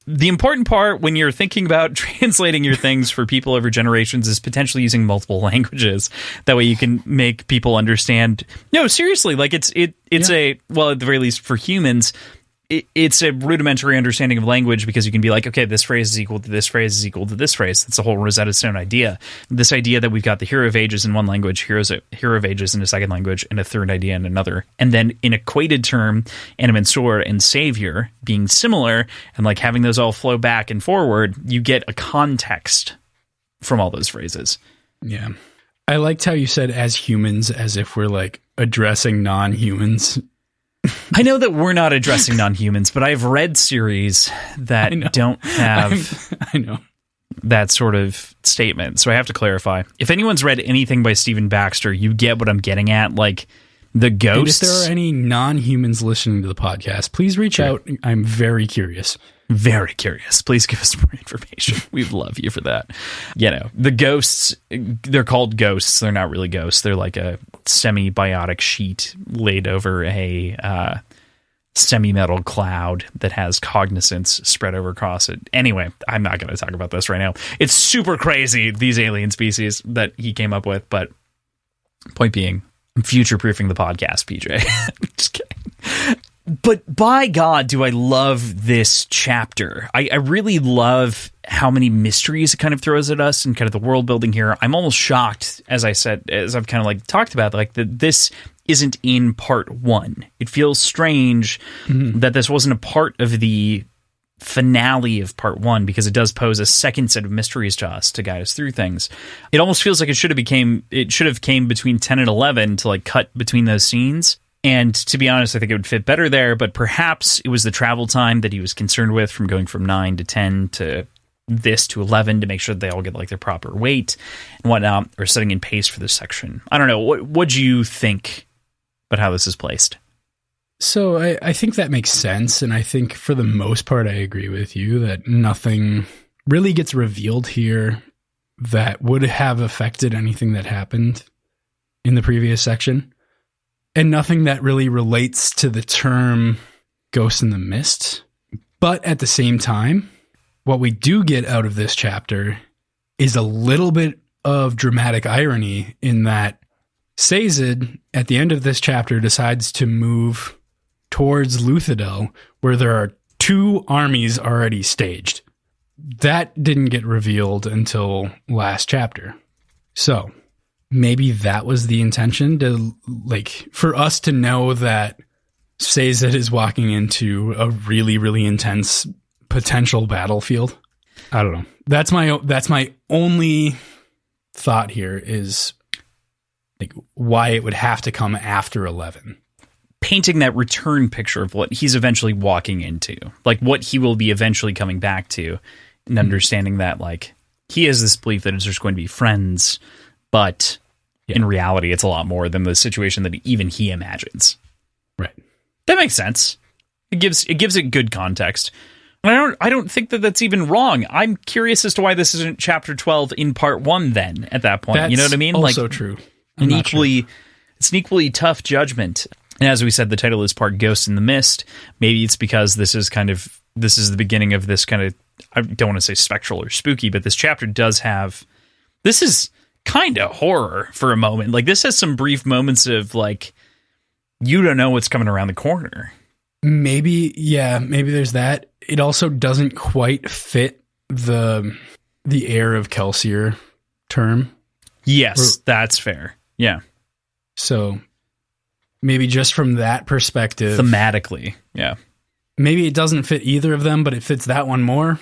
the important part when you're thinking about translating your things for people over generations is potentially using multiple languages. That way you can make people understand. No, seriously, like it's well, at the very least for humans, it's a rudimentary understanding of language, because you can be like, okay, this phrase is equal to this phrase is equal to this phrase. That's the whole Rosetta Stone idea. This idea that we've got the Hero of Ages in one language, Hero of Ages in a second language, and a third idea in another. And then in equated term, Animensor and Savior being similar, and like having those all flow back and forward, you get a context from all those phrases. Yeah. I liked how you said as humans, as if we're like addressing non-humans. I know that we're not addressing non-humans, but I've read series that don't have that sort of statement. So I have to clarify. If anyone's read anything by Stephen Baxter, you get what I'm getting at. Like the ghosts. And if there are any non-humans listening to the podcast, please reach out. I'm very curious. Very curious. Please give us more information. We'd love you for that. The ghosts, they're called ghosts. They're not really ghosts. They're like a semi-biotic sheet laid over a semi-metal cloud that has cognizance spread over across it. Anyway, I'm not going to talk about this right now. It's super crazy, these alien species that he came up with. But point being, I'm future-proofing the podcast, PJ. Just kidding. But by God, do I love this chapter. I really love how many mysteries it kind of throws at us and kind of the world building here. I'm almost shocked, as I've kind of like talked about, like that this isn't in part one. It feels strange that this wasn't a part of the finale of part one, because it does pose a second set of mysteries to us to guide us through things. It almost feels like it should have came between 10 and 11 to like cut between those scenes. And to be honest, I think it would fit better there, but perhaps it was the travel time that he was concerned with, from going from 9 to 10 to this to 11, to make sure that they all get like their proper weight and whatnot, or setting in pace for this section. I don't know. What do you think about how this is placed? So I think that makes sense. And I think for the most part, I agree with you that nothing really gets revealed here that would have affected anything that happened in the previous section. And nothing that really relates to the term Ghost in the Mist. But at the same time, what we do get out of this chapter is a little bit of dramatic irony in that Sazed, at the end of this chapter, decides to move towards Luthadel, where there are 2 armies already staged. That didn't get revealed until last chapter. So maybe that was the intention, to like for us to know that Sazed is walking into a really, really intense potential battlefield. I don't know. That's my only thought here is like why it would have to come after 11. Painting that return picture of what he's eventually walking into, like what he will be eventually coming back to, and understanding that like he has this belief that it's just going to be friends, but in reality, it's a lot more than the situation that even he imagines. Right. That makes sense. It gives it good context. And I don't think that that's even wrong. I'm curious as to why this isn't chapter 12 in part 1 then at that point. That's you know what I mean? Also true. It's an equally tough judgment. And as we said, the title is part Ghost in the Mist. Maybe it's because this is the beginning of this kind of, I don't want to say spectral or spooky, but this chapter does have, this is kind of horror for a moment. Like this has some brief moments of like, you don't know what's coming around the corner. Maybe there's that. It also doesn't quite fit the air of Kelsier term. Yes, that's fair. Yeah. So maybe just from that perspective. Thematically, yeah. Maybe it doesn't fit either of them, but it fits that one more.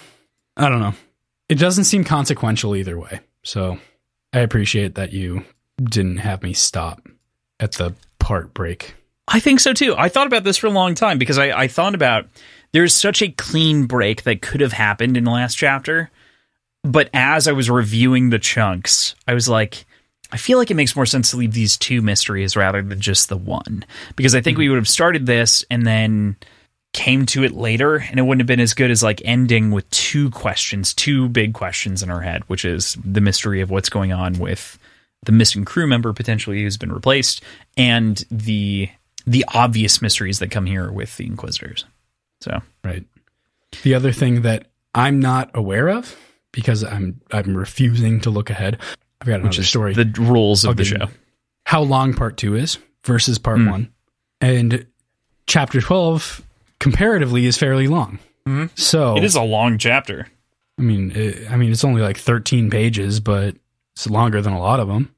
I don't know. It doesn't seem consequential either way. So I appreciate that you didn't have me stop at the part break. I think so too. I thought about this for a long time because I thought about there's such a clean break that could have happened in the last chapter. But as I was reviewing the chunks, I was like, I feel like it makes more sense to leave these two mysteries rather than just the one. Because I think we would have started this and then came to it later, and it wouldn't have been as good as like ending with two big questions in our head, which is the mystery of what's going on with the missing crew member potentially who's been replaced, and the obvious mysteries that come here with the Inquisitors. So right. The other thing that I'm not aware of, because I'm refusing to look ahead, I've got another story. The rules of the show. How long part 2 is versus part 1. And chapter 12 comparatively is fairly long. Mm-hmm. So it is a long chapter. I mean, it's only like 13 pages, but it's longer than a lot of them.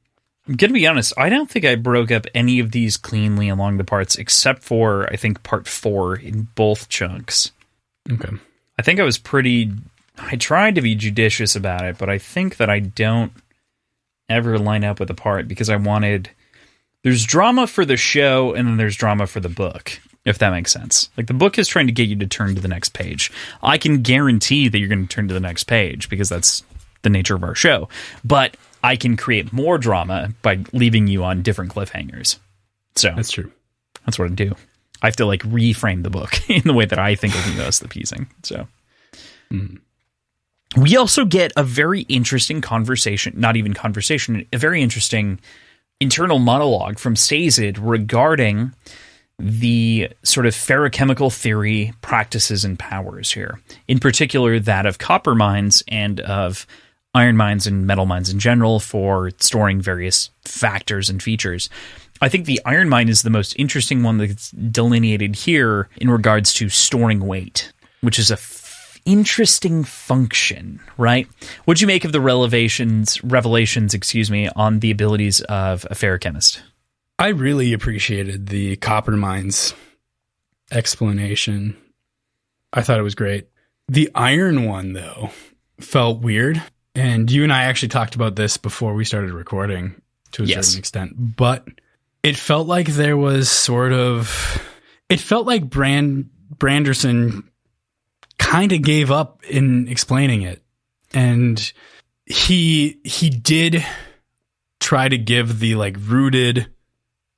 I'm going to be honest, I don't think I broke up any of these cleanly along the parts, except for, I think, part 4 in both chunks. Okay. I think I tried to be judicious about it, but I think that I don't ever line up with a part because there's drama for the show and then there's drama for the book, if that makes sense. Like the book is trying to get you to turn to the next page. I can guarantee that you're going to turn to the next page because that's the nature of our show. But I can create more drama by leaving you on different cliffhangers. So that's true. That's what I do. I have to like reframe the book in the way that I think will be most appeasing. So we also get a very interesting a very interesting internal monologue from Stazid regarding the sort of ferrochemical theory practices and powers here. In particular, that of copper mines and of iron mines and metal mines in general for storing various factors and features. I think the iron mine is the most interesting one that's delineated here in regards to storing weight, which is a interesting function, right? What'd you make of the revelations, on the abilities of a ferrochemist? I really appreciated the copper mines explanation. I thought it was great. The iron one, though, felt weird. And you and I actually talked about this before we started recording to a certain extent. But it felt like there was it felt like Branderson kind of gave up in explaining it. And he did try to give the like rooted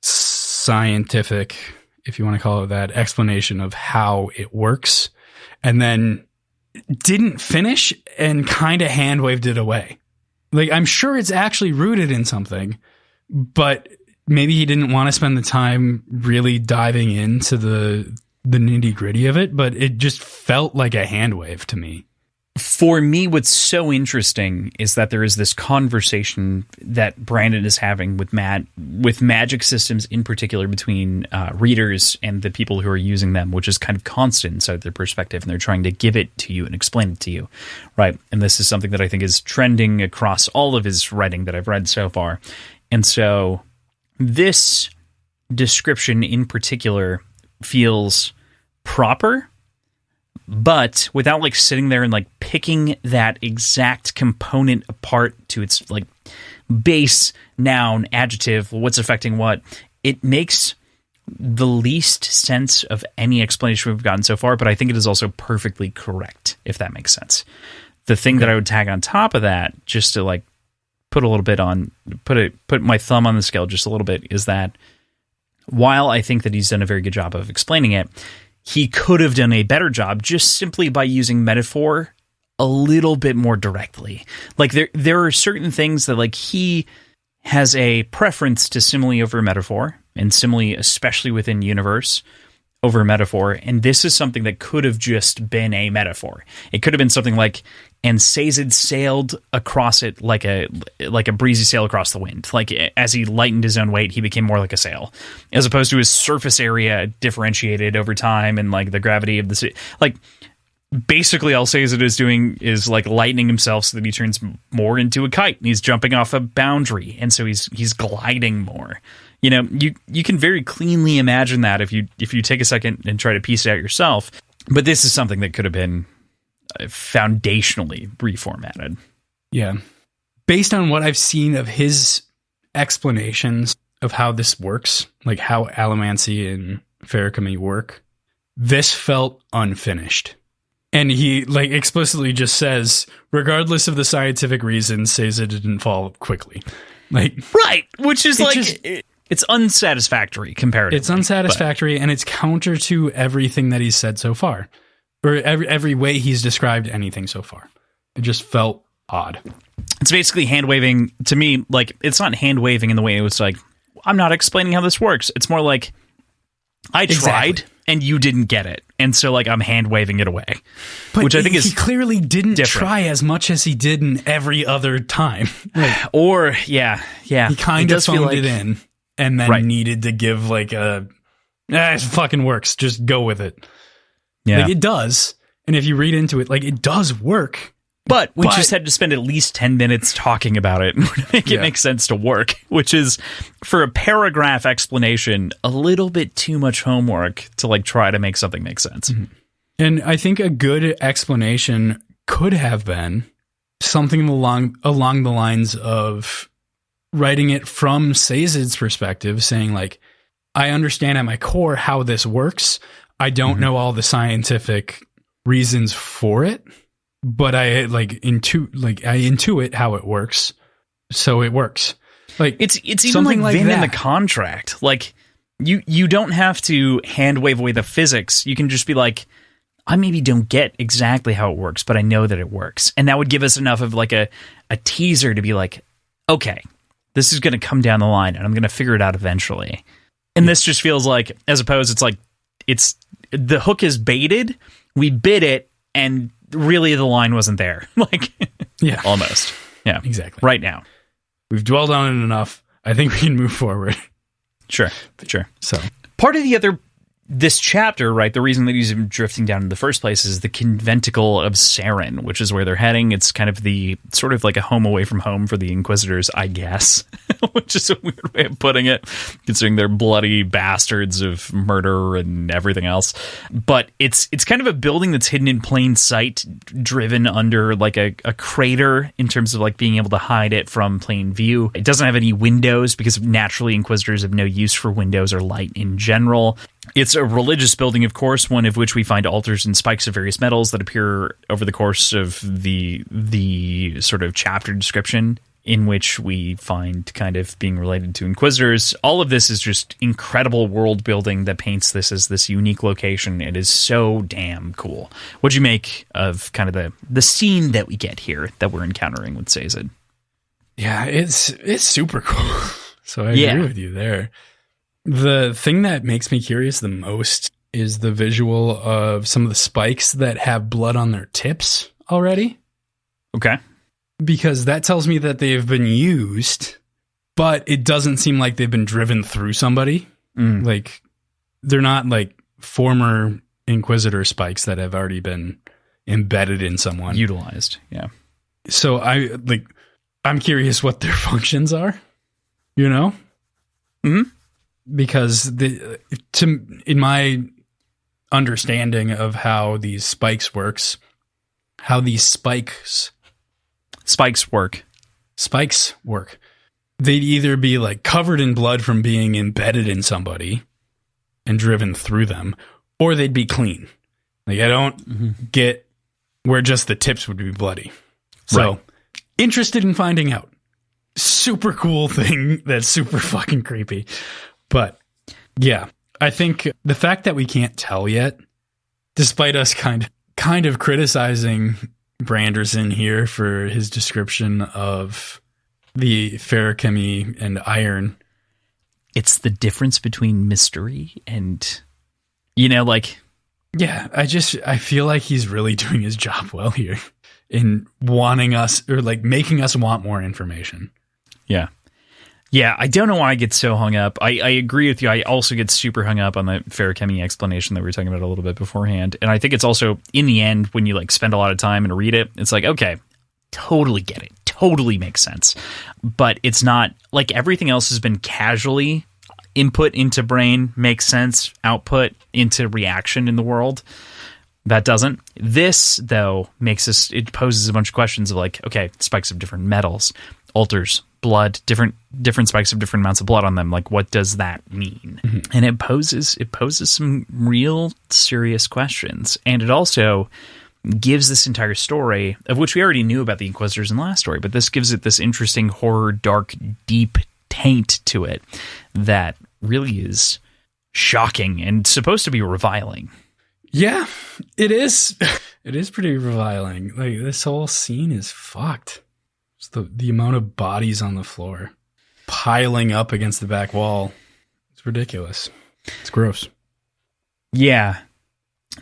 scientific, if you want to call it that, explanation of how it works. And then didn't finish and kind of hand waved it away. Like, I'm sure it's actually rooted in something, but maybe he didn't want to spend the time really diving into the nitty gritty of it, but it just felt like a hand wave to me. For me, what's so interesting is that there is this conversation that Brandon is having with magic systems, in particular between readers and the people who are using them, which is kind of constant inside their perspective, and they're trying to give it to you and explain it to you, right? And this is something that I think is trending across all of his writing that I've read so far. And so this description in particular feels proper, but without like sitting there and like picking that exact component apart to its like base, noun, adjective, what's affecting what, it makes the least sense of any explanation we've gotten so far, but I think it is also perfectly correct, if that makes sense. The thing that I would tag on top of that, just to like put my thumb on the scale just a little bit, is that while I think that he's done a very good job of explaining it, he could have done a better job just simply by using metaphor a little bit more directly. Like there are certain things that like he has a preference to simile over metaphor, and simile, especially within universe, over metaphor. And this is something that could have just been a metaphor. It could have been something like, and Sazed sailed across it like a breezy sail across the wind. Like as he lightened his own weight, he became more like a sail, as opposed to his surface area differentiated over time and like the gravity of the sea. Like basically all Sazed is doing is like lightening himself so that he turns more into a kite, and he's jumping off a boundary, and so he's gliding more. You know, you can very cleanly imagine that if you take a second and try to piece it out yourself. But this is something that could have been foundationally reformatted. Yeah. Based on what I've seen of his explanations of how this works, like how allomancy and Farrakami work, this felt unfinished. And he like explicitly just says, regardless of the scientific reasons, says it didn't fall quickly. Like, right, which is like it's unsatisfactory comparatively. It's unsatisfactory, and it's counter to everything that he's said so far, or every way he's described anything so far. It just felt odd. It's basically hand waving to me. Like, it's not hand waving in the way it was like, I'm not explaining how this works. It's more like, I tried and you didn't get it, and so like I'm hand waving it away. But which I think he clearly didn't try as much as he did in every other time. Like, or he kind of phoned it in. And then needed to give like it fucking works. Just go with it. Yeah. Like it does. And if you read into it, like it does work. But we just had to spend at least 10 minutes talking about it to make it make sense to work, which is, for a paragraph explanation, a little bit too much homework to like try to make something make sense. Mm-hmm. And I think a good explanation could have been something along the lines of writing it from Sazed's perspective, saying like, I understand at my core how this works. I don't know all the scientific reasons for it, but I intuit how it works. So it works. Like it's even like Vin in the contract. Like you don't have to hand wave away the physics. You can just be like, I maybe don't get exactly how it works, but I know that it works. And that would give us enough of like a teaser to be like, okay, this is going to come down the line and I'm going to figure it out eventually. And this just feels like, as opposed, it's like, it's the hook is baited, we bit it, and really the line wasn't there. Like, yeah, almost. Yeah, exactly. Right now. We've dwelled on it enough. I think we can move forward. Sure. So part of this chapter, right, the reason that he's even drifting down in the first place is the conventicle of Saren, which is where they're heading. It's kind of the sort of like a home away from home for the Inquisitors, I guess, which is a weird way of putting it, considering they're bloody bastards of murder and everything else. But it's kind of a building that's hidden in plain sight, driven under like a crater in terms of like being able to hide it from plain view. It doesn't have any windows because naturally Inquisitors have no use for windows or light in general. It's a religious building, of course, one of which we find altars and spikes of various metals that appear over the course of the sort of chapter description, in which we find kind of being related to Inquisitors. All of this is just incredible world building that paints this as this unique location. It is so damn cool. What'd you make of kind of the scene that we get here that we're encountering with Sazed? Yeah, it's super cool. So I agree with you there. The thing that makes me curious the most is the visual of some of the spikes that have blood on their tips already. Okay. Because that tells me that they've been used, but it doesn't seem like they've been driven through somebody. Like, they're not like former Inquisitor spikes that have already been embedded in someone. Utilized, yeah. So I'm curious what their functions are, you know? Mm-hmm. Because in my understanding of how these spikes work, they'd either be like covered in blood from being embedded in somebody and driven through them, or they'd be clean. Like, I don't get where just the tips would be bloody. So, interested in finding out. Super cool thing that's super fucking creepy. But yeah, I think the fact that we can't tell yet, despite us kind of criticizing Branderson here for his description of the ferrochemy and iron. It's the difference between mystery and, you know, like... Yeah, I feel like he's really doing his job well here in wanting us, or like making us want more information. Yeah. Yeah, I don't know why I get so hung up. I agree with you. I also get super hung up on the ferrochemy explanation that we were talking about a little bit beforehand. And I think it's also, in the end, when you like spend a lot of time and read it, it's like, okay, totally get it. Totally makes sense. But it's not, like everything else has been casually input into brain, makes sense, output into reaction in the world. That doesn't. This, though, it poses a bunch of questions of like, okay, spikes of different metals, alters, blood, different spikes of different amounts of blood on them. Like, what does that mean? Mm-hmm. And it poses some real serious questions. And it also gives this entire story, of which we already knew about the Inquisitors in the last story, but this gives it this interesting horror, dark, deep taint to it that really is shocking and supposed to be reviling. Yeah, it is. It is pretty reviling. Like, this whole scene is fucked. It's the amount of bodies on the floor piling up against the back wall. It's ridiculous. It's gross. Yeah.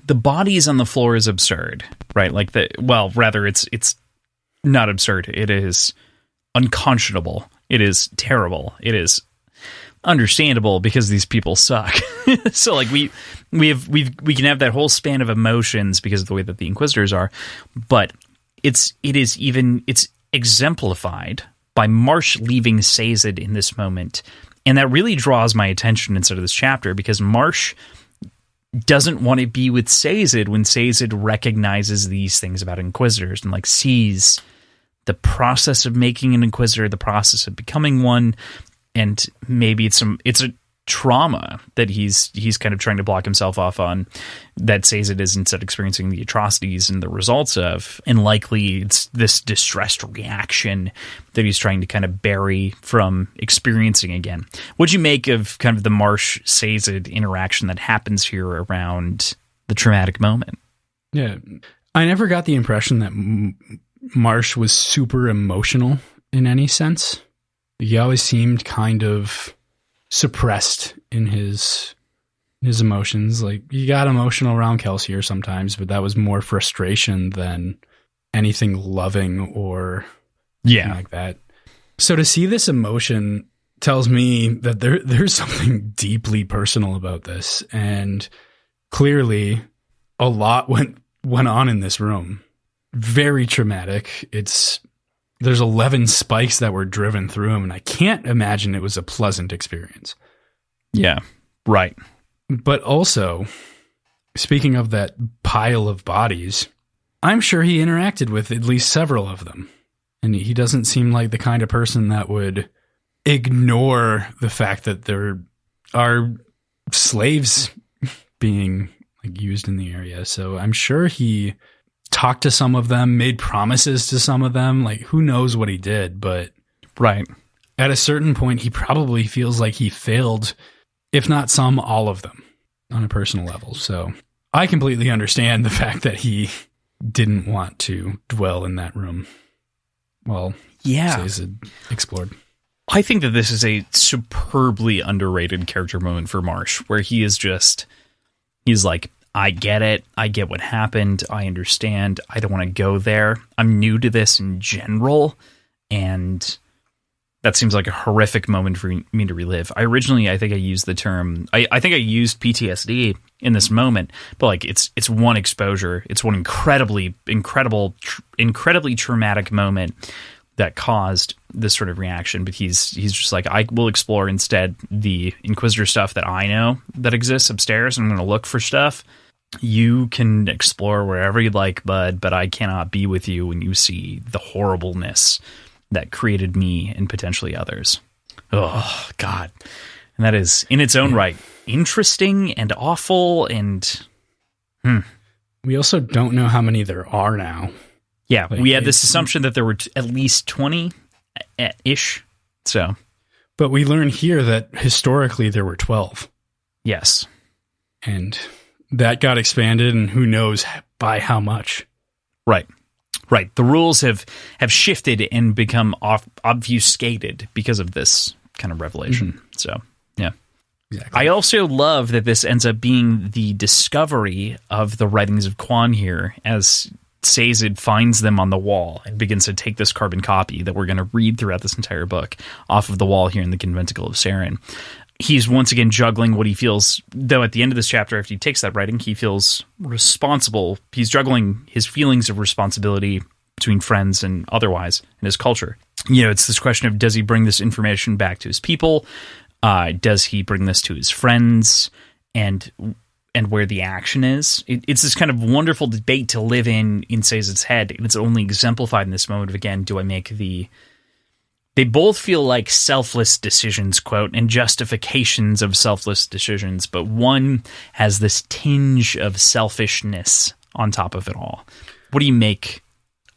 The bodies on the floor is absurd, right? Like it's not absurd. It is unconscionable. It is terrible. It is understandable because these people suck. So like we can have that whole span of emotions because of the way that the Inquisitors are, but it's exemplified by Marsh leaving Sazed in this moment. And that really draws my attention inside of this chapter because Marsh doesn't want to be with Sazed when Sazed recognizes these things about Inquisitors and like sees the process of making an Inquisitor, the process of becoming one, and maybe it's a trauma that he's kind of trying to block himself off on, that Sazed is instead experiencing the atrocities and the results of, and likely it's this distressed reaction that he's trying to kind of bury from experiencing again. What'd you make of kind of the Marsh-Sazed interaction that happens here around the traumatic moment? Yeah, I never got the impression that Marsh was super emotional in any sense. He always seemed kind of suppressed in his emotions. Like, he got emotional around Kelsier sometimes, but that was more frustration than anything loving or anything like that. So to see this emotion tells me that there's something deeply personal about this, and clearly a lot went on in this room. Very traumatic. There's 11 spikes that were driven through him, and I can't imagine it was a pleasant experience. Yeah, right. But also, speaking of that pile of bodies, I'm sure he interacted with at least several of them. And he doesn't seem like the kind of person that would ignore the fact that there are slaves being like used in the area. So I'm sure he talked to some of them, made promises to some of them. Like, who knows what he did, but right. At a certain point, he probably feels like he failed, if not some, all of them on a personal level. So I completely understand the fact that he didn't want to dwell in that room while Sazed explored. I think that this is a superbly underrated character moment for Marsh, where he's like, I get it. I get what happened. I understand. I don't want to go there. I'm new to this in general. And that seems like a horrific moment for me to relive. I think I used the term, I think I used PTSD in this moment, but like it's one exposure. It's one incredibly traumatic moment that caused this sort of reaction. But he's just like, I will explore instead the Inquisitor stuff that I know that exists upstairs. And I'm going to look for stuff. You can explore wherever you like, bud, but I cannot be with you when you see the horribleness that created me and potentially others. Oh, God. And that is, in its own right, interesting and awful and... We also don't know how many there are now. Yeah, we had this assumption that there were at least 20-ish, so... But we learn here that historically there were 12. Yes. And that got expanded, and who knows by how much. Right. The rules have shifted and become obfuscated because of this kind of revelation. Mm-hmm. So, yeah. Exactly. I also love that this ends up being the discovery of the writings of Quan here, as Sazed finds them on the wall and begins to take this carbon copy that we're going to read throughout this entire book off of the wall here in the Conventicle of Saren. He's once again juggling what he feels, though at the end of this chapter, after he takes that writing, he feels responsible. He's juggling his feelings of responsibility between friends and otherwise in his culture. It's this question of, does he bring this information back to his people? Does he bring this to his friends? And where the action is. It's this kind of wonderful debate to live in Sazed's head, and it's only exemplified in this moment of, again, do I make the... They both feel like selfless decisions, quote, and justifications of selfless decisions, but one has this tinge of selfishness on top of it all. What do you make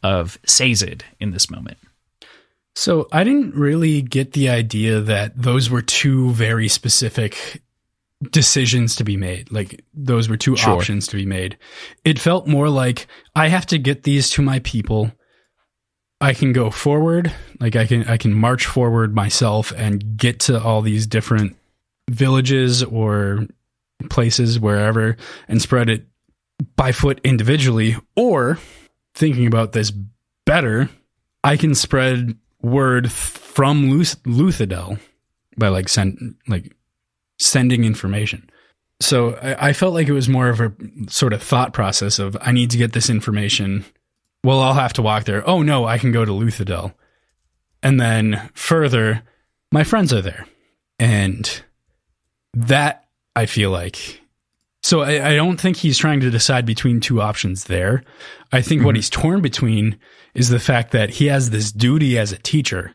of Sazed in this moment? So I didn't really get the idea that those were two very specific decisions to be made. Like, those were two options to be made. It felt more like, I have to get these to my people. I can go forward, like I can march forward myself and get to all these different villages or places, wherever, and spread it by foot individually. Or, thinking about this better, I can spread word from Luthadel by sending information. So I felt like it was more of a sort of thought process of, I need to get this information. Well, I'll have to walk there. Oh no, I can go to Luthadel. And then further, my friends are there. And that, I feel like... So I don't think he's trying to decide between two options there. I think what he's torn between is the fact that he has this duty as a teacher,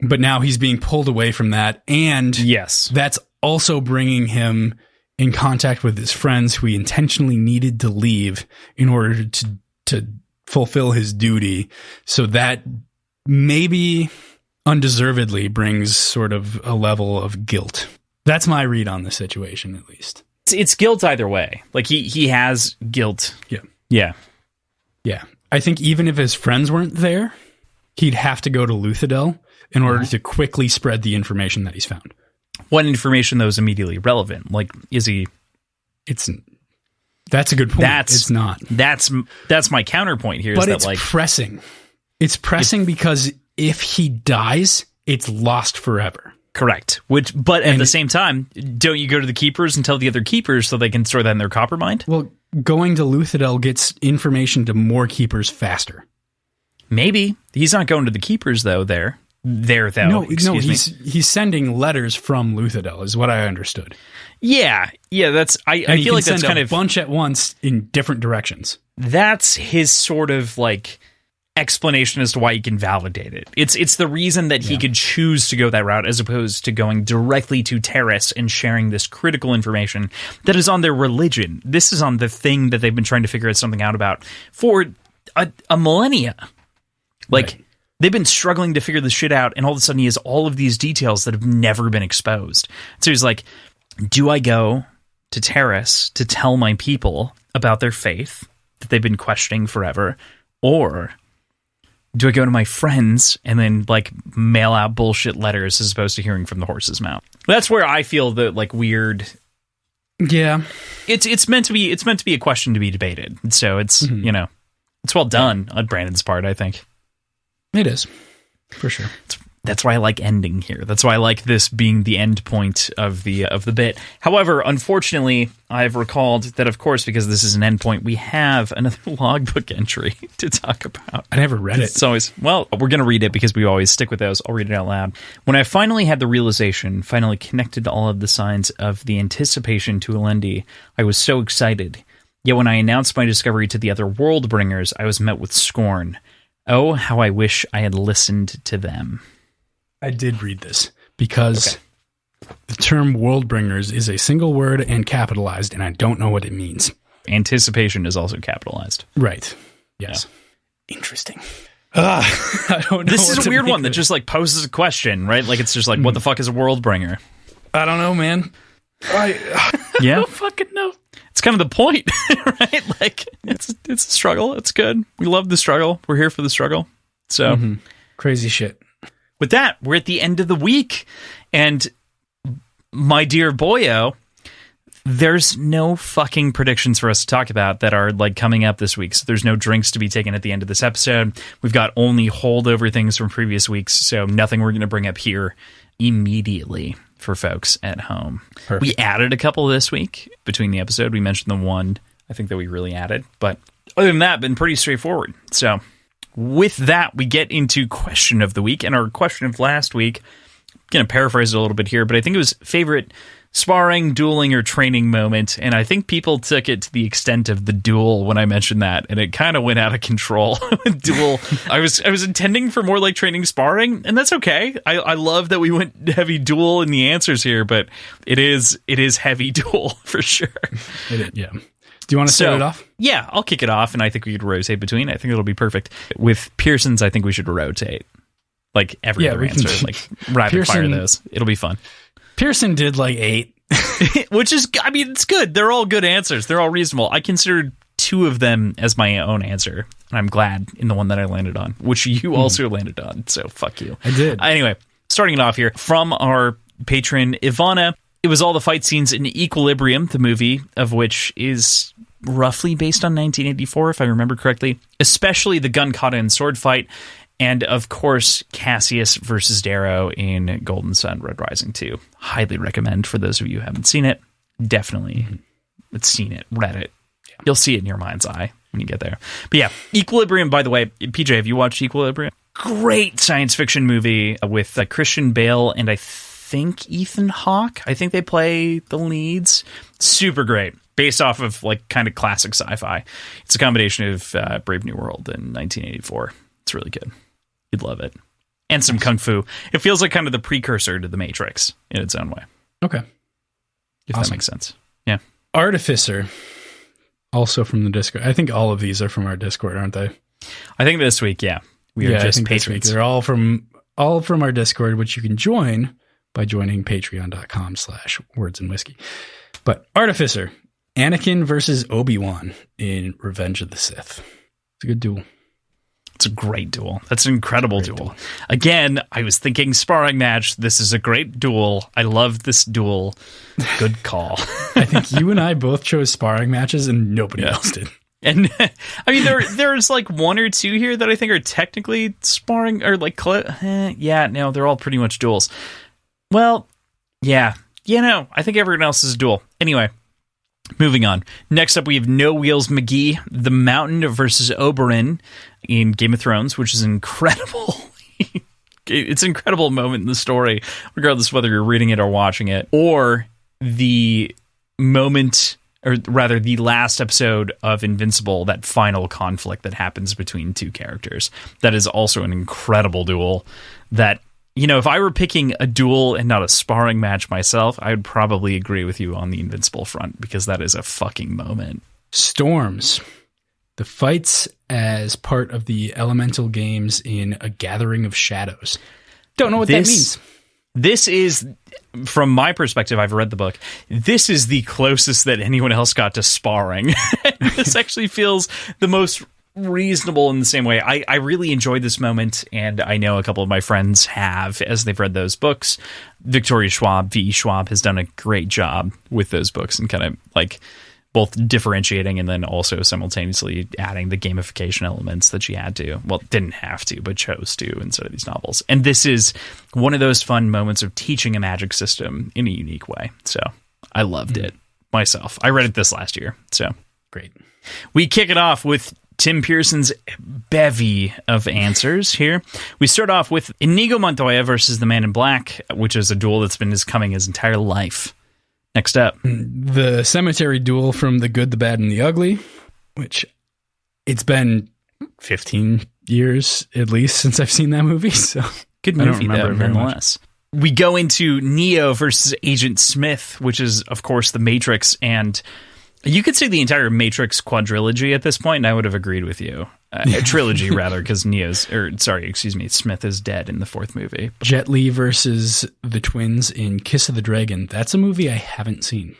but now he's being pulled away from that. And that's also bringing him in contact with his friends who he intentionally needed to leave in order to fulfill his duty. So that maybe undeservedly brings sort of a level of guilt. That's my read on the situation, at least. It's guilt either way. Like, he has guilt. Yeah. I think even if his friends weren't there, he'd have to go to Luthadel in order to quickly spread the information that he's found. What information, though, is immediately relevant? Like, is he... That's a good point. It's not. That's my counterpoint here. But it's pressing. It's pressing because if he dies, it's lost forever. Correct. But at the same time, don't you go to the keepers and tell the other keepers so they can store that in their copper mind? Well, going to Luthadel gets information to more keepers faster. Maybe. He's not going to the keepers, though, he's sending letters from Luthadel, is what I understood. Yeah, that's... I feel like that's kind of... a bunch at once in different directions. That's his sort of, explanation as to why he can validate it. It's the reason that he could choose to go that route as opposed to going directly to Terrace and sharing this critical information that is on their religion. This is on the thing that they've been trying to figure something out about for a millennia. They've been struggling to figure this shit out, and all of a sudden he has all of these details that have never been exposed. So he's like, do I go to Terrace to tell my people about their faith that they've been questioning forever, or do I go to my friends and then mail out bullshit letters as opposed to hearing from the horse's mouth? That's where I feel the weird. Yeah, it's meant to be a question to be debated. So it's it's well done on Brandon's part, I think. It is, for sure. That's why I like ending here. That's why I like this being the end point of the bit. However, unfortunately, I've recalled that, of course, because this is an end point, we have another logbook entry to talk about. I never read it. It's always, well, we're going to read it because we always stick with those. I'll read it out loud. When I finally had the realization, finally connected all of the signs of the anticipation to Alendi, I was so excited. Yet when I announced my discovery to the other world bringers, I was met with scorn. Oh, how I wish I had listened to them. I did read this because the term world bringers is a single word and capitalized, and I don't know what it means. Anticipation is also capitalized. Right. Yes. Yeah. Interesting. I don't know. This is a weird one that just like poses a question, right? Like it's just like, what the fuck is a world bringer? I don't know, man. I don't fucking know. It's kind of the point, right? Like it's a struggle. It's good. We love the struggle. We're here for the struggle. So crazy shit. With that, we're at the end of the week, and my dear boyo, there's no fucking predictions for us to talk about that are like coming up this week. So there's no drinks to be taken at the end of this episode. We've got only holdover things from previous weeks, so nothing we're going to bring up here immediately for folks at home. Perfect. We added a couple this week between the episode. We mentioned the one I think that we really added, but other than that, been pretty straightforward. So with that, we get into question of the week, and our question of last week, I'm going to paraphrase it a little bit here, but I think it was favorite sparring, dueling, or training moment, and I think people took it to the extent of the duel when I mentioned that, and it kind of went out of control. Duel. I was intending for more like training, sparring, and that's okay. I love that we went heavy duel in the answers here, but it is heavy duel for sure. It is, yeah. Do you want to start it off? Yeah, I'll kick it off, and I think we could rotate between. I think it'll be perfect. With Pearson's, I think we should rotate. Like every other answer, like rapid fire those. It'll be fun. Pearson did like 8. Which is, I mean, it's good. They're all good answers. They're all reasonable. I considered 2 of them as my own answer, and I'm glad in the one that I landed on, which you also landed on, so fuck you. I did. Anyway, starting it off here, from our patron Ivana, it was all the fight scenes in Equilibrium, the movie, of which is roughly based on 1984, if I remember correctly, especially the gun kata and sword fight, and, of course, Cassius versus Darrow in Golden Sun Red Rising 2. Highly recommend for those of you who haven't seen it. Definitely seen it, read it. Yeah. You'll see it in your mind's eye when you get there. But yeah, Equilibrium, by the way, PJ, have you watched Equilibrium? Great science fiction movie with Christian Bale and I think Ethan Hawke. I think they play the leads. Super great. Based off of like kind of classic sci-fi. It's a combination of Brave New World in 1984. It's really good. You'd love it. And some kung fu. It feels like kind of the precursor to The Matrix in its own way. Okay. If that makes sense. Yeah. Artificer, also from the Discord. I think all of these are from our Discord, aren't they? I think this week, yeah. We are just patrons. They're all from our Discord, which you can join by joining patreon.com/wordsandwhiskey. But Artificer, Anakin versus Obi-Wan in Revenge of the Sith. It's a good duel. It's a great duel. That's an incredible duel. Again, I was thinking sparring match. This is a great duel. I love this duel. Good call. I think you and I both chose sparring matches and nobody else did. And I mean, there's like 1 or 2 here that I think are technically sparring or like, no, they're all pretty much duels. Well, yeah. I think everyone else is a duel. Anyway. Moving on. Next up, we have No Wheels McGee, The Mountain versus Oberyn in Game of Thrones, which is incredible. It's an incredible moment in the story, regardless of whether you're reading it or watching it, or the moment, or rather the last episode of Invincible, that final conflict that happens between 2 characters. That is also an incredible duel that, you know, if I were picking a duel and not a sparring match myself, I would probably agree with you on the Invincible front, because that is a fucking moment. Storms. The fights as part of the elemental games in A Gathering of Shadows. Don't know what that means. This is, from my perspective, I've read the book, this is the closest that anyone else got to sparring. This actually feels the most reasonable in the same way. I really enjoyed this moment, and I know a couple of my friends have, as they've read those books. Victoria Schwab, V.E. Schwab, has done a great job with those books and kind of like both differentiating and then also simultaneously adding the gamification elements that she had to. Well, didn't have to, but chose to instead of these novels. And this is one of those fun moments of teaching a magic system in a unique way. So I loved it myself. I read it this last year. So great. We kick it off with Tim Pearson's bevy of answers here. We start off with Inigo Montoya versus the Man in Black, which is a duel that's been coming his entire life. Next up, The Cemetery Duel from The Good, the Bad, and the Ugly, which it's been 15 years at least since I've seen that movie. So good movie, though, nonetheless. We go into Neo versus Agent Smith, which is, of course, The Matrix, and you could say the entire Matrix quadrilogy at this point, and I would have agreed with you. A trilogy, rather, because Smith is dead in the fourth movie. Jet Li versus the twins in Kiss of the Dragon. That's a movie I haven't seen.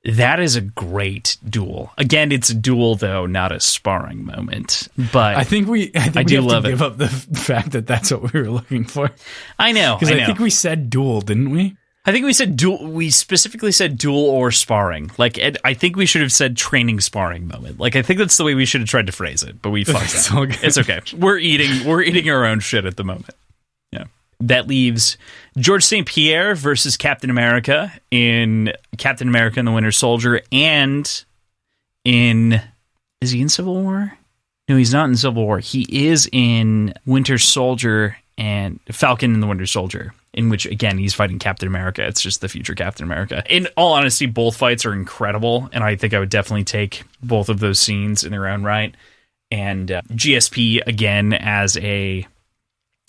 That is a great duel. Again, it's a duel, though, not a sparring moment. But I think we have to give up the fact that that's what we were looking for. I know. Because I think we said duel, didn't we? I think we said duel. We specifically said duel or sparring. Like, I think we should have said training sparring moment. Like, I think that's the way we should have tried to phrase it, but we fucked up. It's okay. We're eating our own shit at the moment. Yeah. That leaves George St. Pierre versus Captain America in Captain America and the Winter Soldier, and is he in Civil War? No, he's not in Civil War. He is in Winter Soldier and Falcon and the Winter Soldier, in which, again, he's fighting Captain America. It's just the future Captain America. In all honesty, both fights are incredible, and I think I would definitely take both of those scenes in their own right. And GSP, again, as a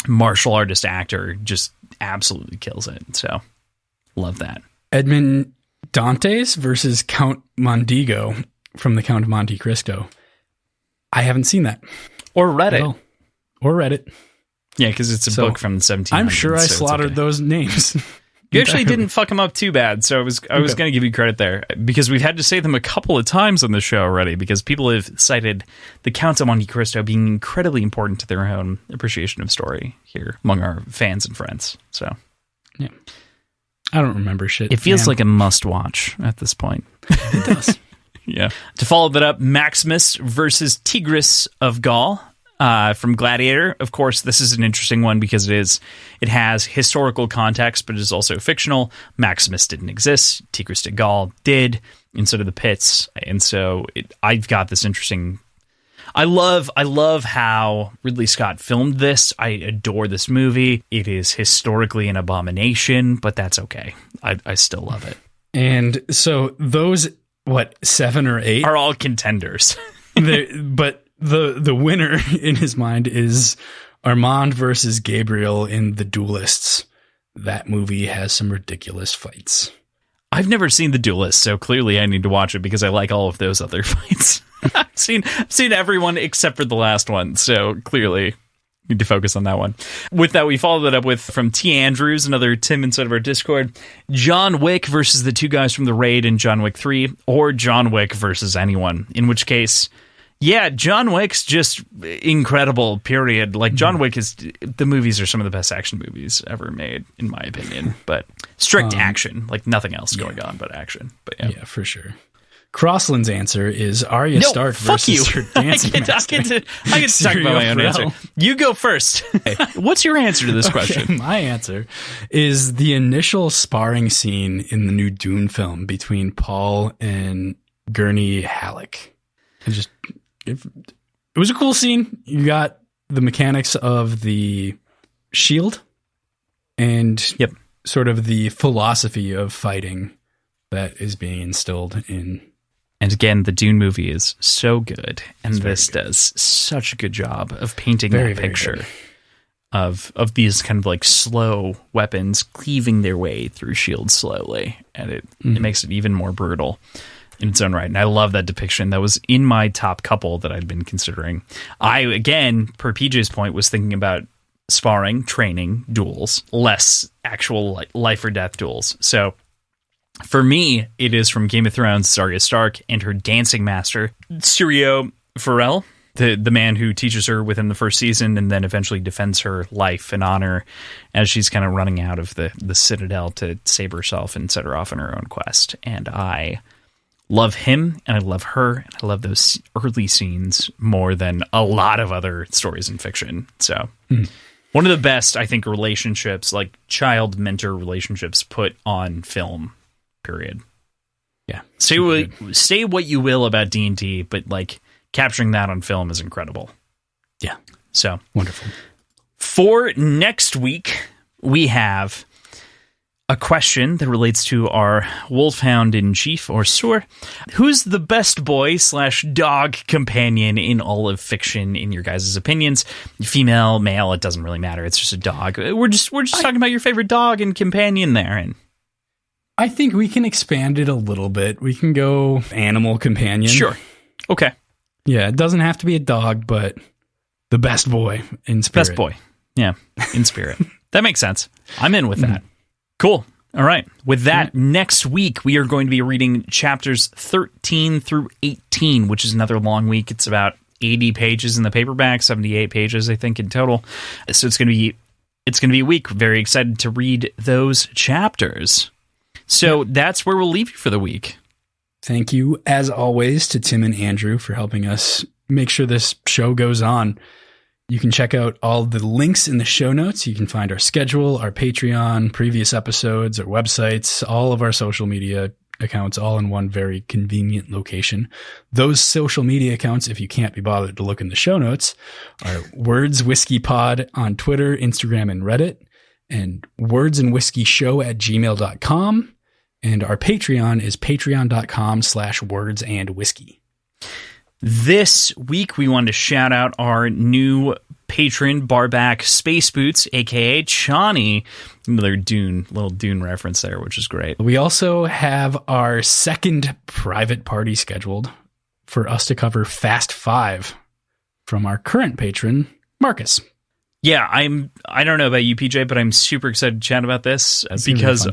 martial artist actor, just absolutely kills it. So, love that. Edmond Dantes versus Count Mondigo from The Count of Monte Cristo. I haven't seen that. Or read it. Or read it. Yeah, because it's a book from the 1700s. I'm sure I slaughtered those names. You actually didn't fuck them up too bad, so I was going to give you credit there, because we've had to say them a couple of times on the show already, because people have cited the Count of Monte Cristo being incredibly important to their own appreciation of story here among our fans and friends. So, yeah, I don't remember shit. It feels like a must-watch at this point. It does. Yeah. To follow that up, Maximus versus Tigris of Gaul. From Gladiator. Of course, this is an interesting one because it has historical context, but it is also fictional. Maximus didn't exist. Tigris de Gaul did, instead of the pits. And so I've got this interesting... I love how Ridley Scott filmed this. I adore this movie. It is historically an abomination, but that's okay. I still love it. And so those, 7 or 8? Are all contenders. But the winner in his mind is Armand versus Gabriel in The Duelists. That movie has some ridiculous fights. I've never seen The Duelists, so clearly I need to watch it because I like all of those other fights. I've seen everyone except for the last one, so clearly need to focus on that one. With that, we follow that up with, from T. Andrews, another Tim inside of our Discord, John Wick versus the two guys from The Raid in John Wick 3, or John Wick versus anyone, in which case... Yeah, John Wick's just incredible, period. Like, John Wick the movies are some of the best action movies ever made, in my opinion. But strict action, like nothing else going on but action. But yeah, for sure. Crossland's answer is Arya Stark versus her dancing master. I get to talk about my own answer. You go first. What's your answer to this question? My answer is the initial sparring scene in the new Dune film between Paul and Gurney Halleck. It was a cool scene. You got the mechanics of the shield and sort of the philosophy of fighting that is being instilled in. And again, the Dune movie is so good, and this does such a good job of painting that picture of these kind of like slow weapons cleaving their way through shields slowly, and it makes it even more brutal in its own right. And I love that depiction. That was in my top couple that I'd been considering. I, again, per PJ's point, was thinking about sparring, training, duels, less actual life or death duels. So for me, it is from Game of Thrones, Arya Stark and her dancing master, Syrio Forel, the man who teaches her within the first season and then eventually defends her life and honor as she's kind of running out of the Citadel to save herself and set her off on her own quest. And I love him, and I love her, and I love those early scenes more than a lot of other stories in fiction. So one of the best, I think, relationships, like child-mentor relationships put on film, period. Yeah. Say what you will about D&D, but like capturing that on film is incredible. Yeah. So wonderful. For next week, we have a question that relates to our wolfhound in chief, or Sur. Who's the best boy/dog companion in all of fiction, in your guys' opinions? Female, male, it doesn't really matter. It's just a dog. We're just talking about your favorite dog and companion there. And I think we can expand it a little bit. We can go animal companion. Sure. Okay. Yeah, it doesn't have to be a dog, but the best boy in spirit. Best boy. Yeah, in spirit. That makes sense. I'm in with that. Cool. All right. With that, next week we are going to be reading chapters 13 through 18, which is another long week. It's about 80 pages in the paperback, 78 pages, I think, in total. So it's going to be a week. Very excited to read those chapters. So that's where we'll leave you for the week. Thank you, as always, to Tim and Andrew for helping us make sure this show goes on. You can check out all the links in the show notes. You can find our schedule, our Patreon, previous episodes, our websites, all of our social media accounts, all in one very convenient location. Those social media accounts, if you can't be bothered to look in the show notes, are Words Whiskey Pod on Twitter, Instagram, and Reddit, and wordsandwhiskeyshow@gmail.com. And our Patreon is patreon.com/wordsandwhiskey. This week, we wanted to shout out our new patron, Barback Space Boots, a.k.a. Chani. Another little Dune reference there, which is great. We also have our second private party scheduled for us to cover Fast 5 from our current patron, Marcus. Yeah, I don't know about you, PJ, but I'm super excited to chat about this because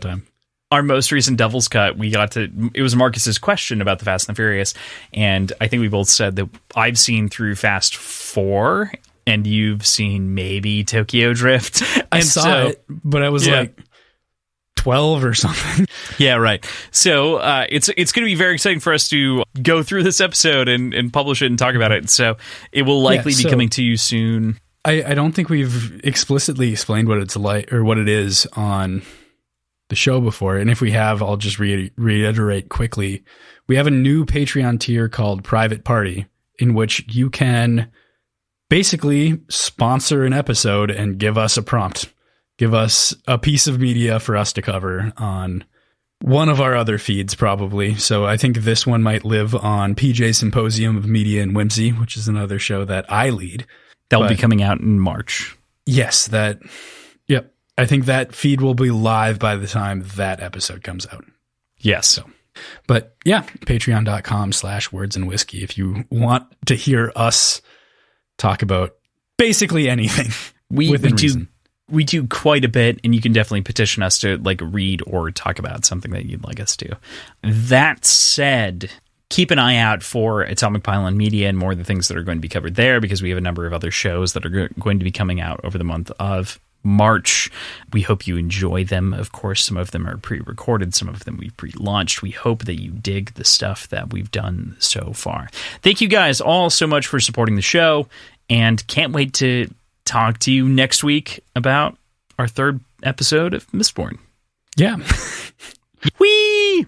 our most recent Devil's Cut, it was Marcus's question about the Fast and the Furious, and I think we both said that I've seen through Fast 4, and you've seen maybe Tokyo Drift. I saw it, but I was like 12 or something. Yeah, right. So it's going to be very exciting for us to go through this episode and publish it and talk about it. So it will likely be coming to you soon. I don't think we've explicitly explained what it's like or what it is on the show before, and if we have, I'll just reiterate quickly. We have a new Patreon tier called Private Party, in which you can basically sponsor an episode and give us a prompt, give us a piece of media for us to cover on one of our other feeds, probably. So I think this one might live on PJ's Symposium of Media and Whimsy, which is another show that I lead. That will be coming out in March. Yes, yep. I think that feed will be live by the time that episode comes out. Yes. So, but yeah, patreon.com/wordsandwhiskey if you want to hear us talk about basically anything. We do quite a bit, and you can definitely petition us to read or talk about something that you'd like us to. That said, keep an eye out for Atomic Pylon Media and more of the things that are going to be covered there, because we have a number of other shows that are going to be coming out over the month of March. We hope you enjoy them. Of course, some of them are pre-recorded, some of them we've pre-launched. We hope that you dig the stuff that we've done so far. Thank you guys all so much for supporting the show, and can't wait to talk to you next week about our third episode of Mistborn. Yeah. Whee!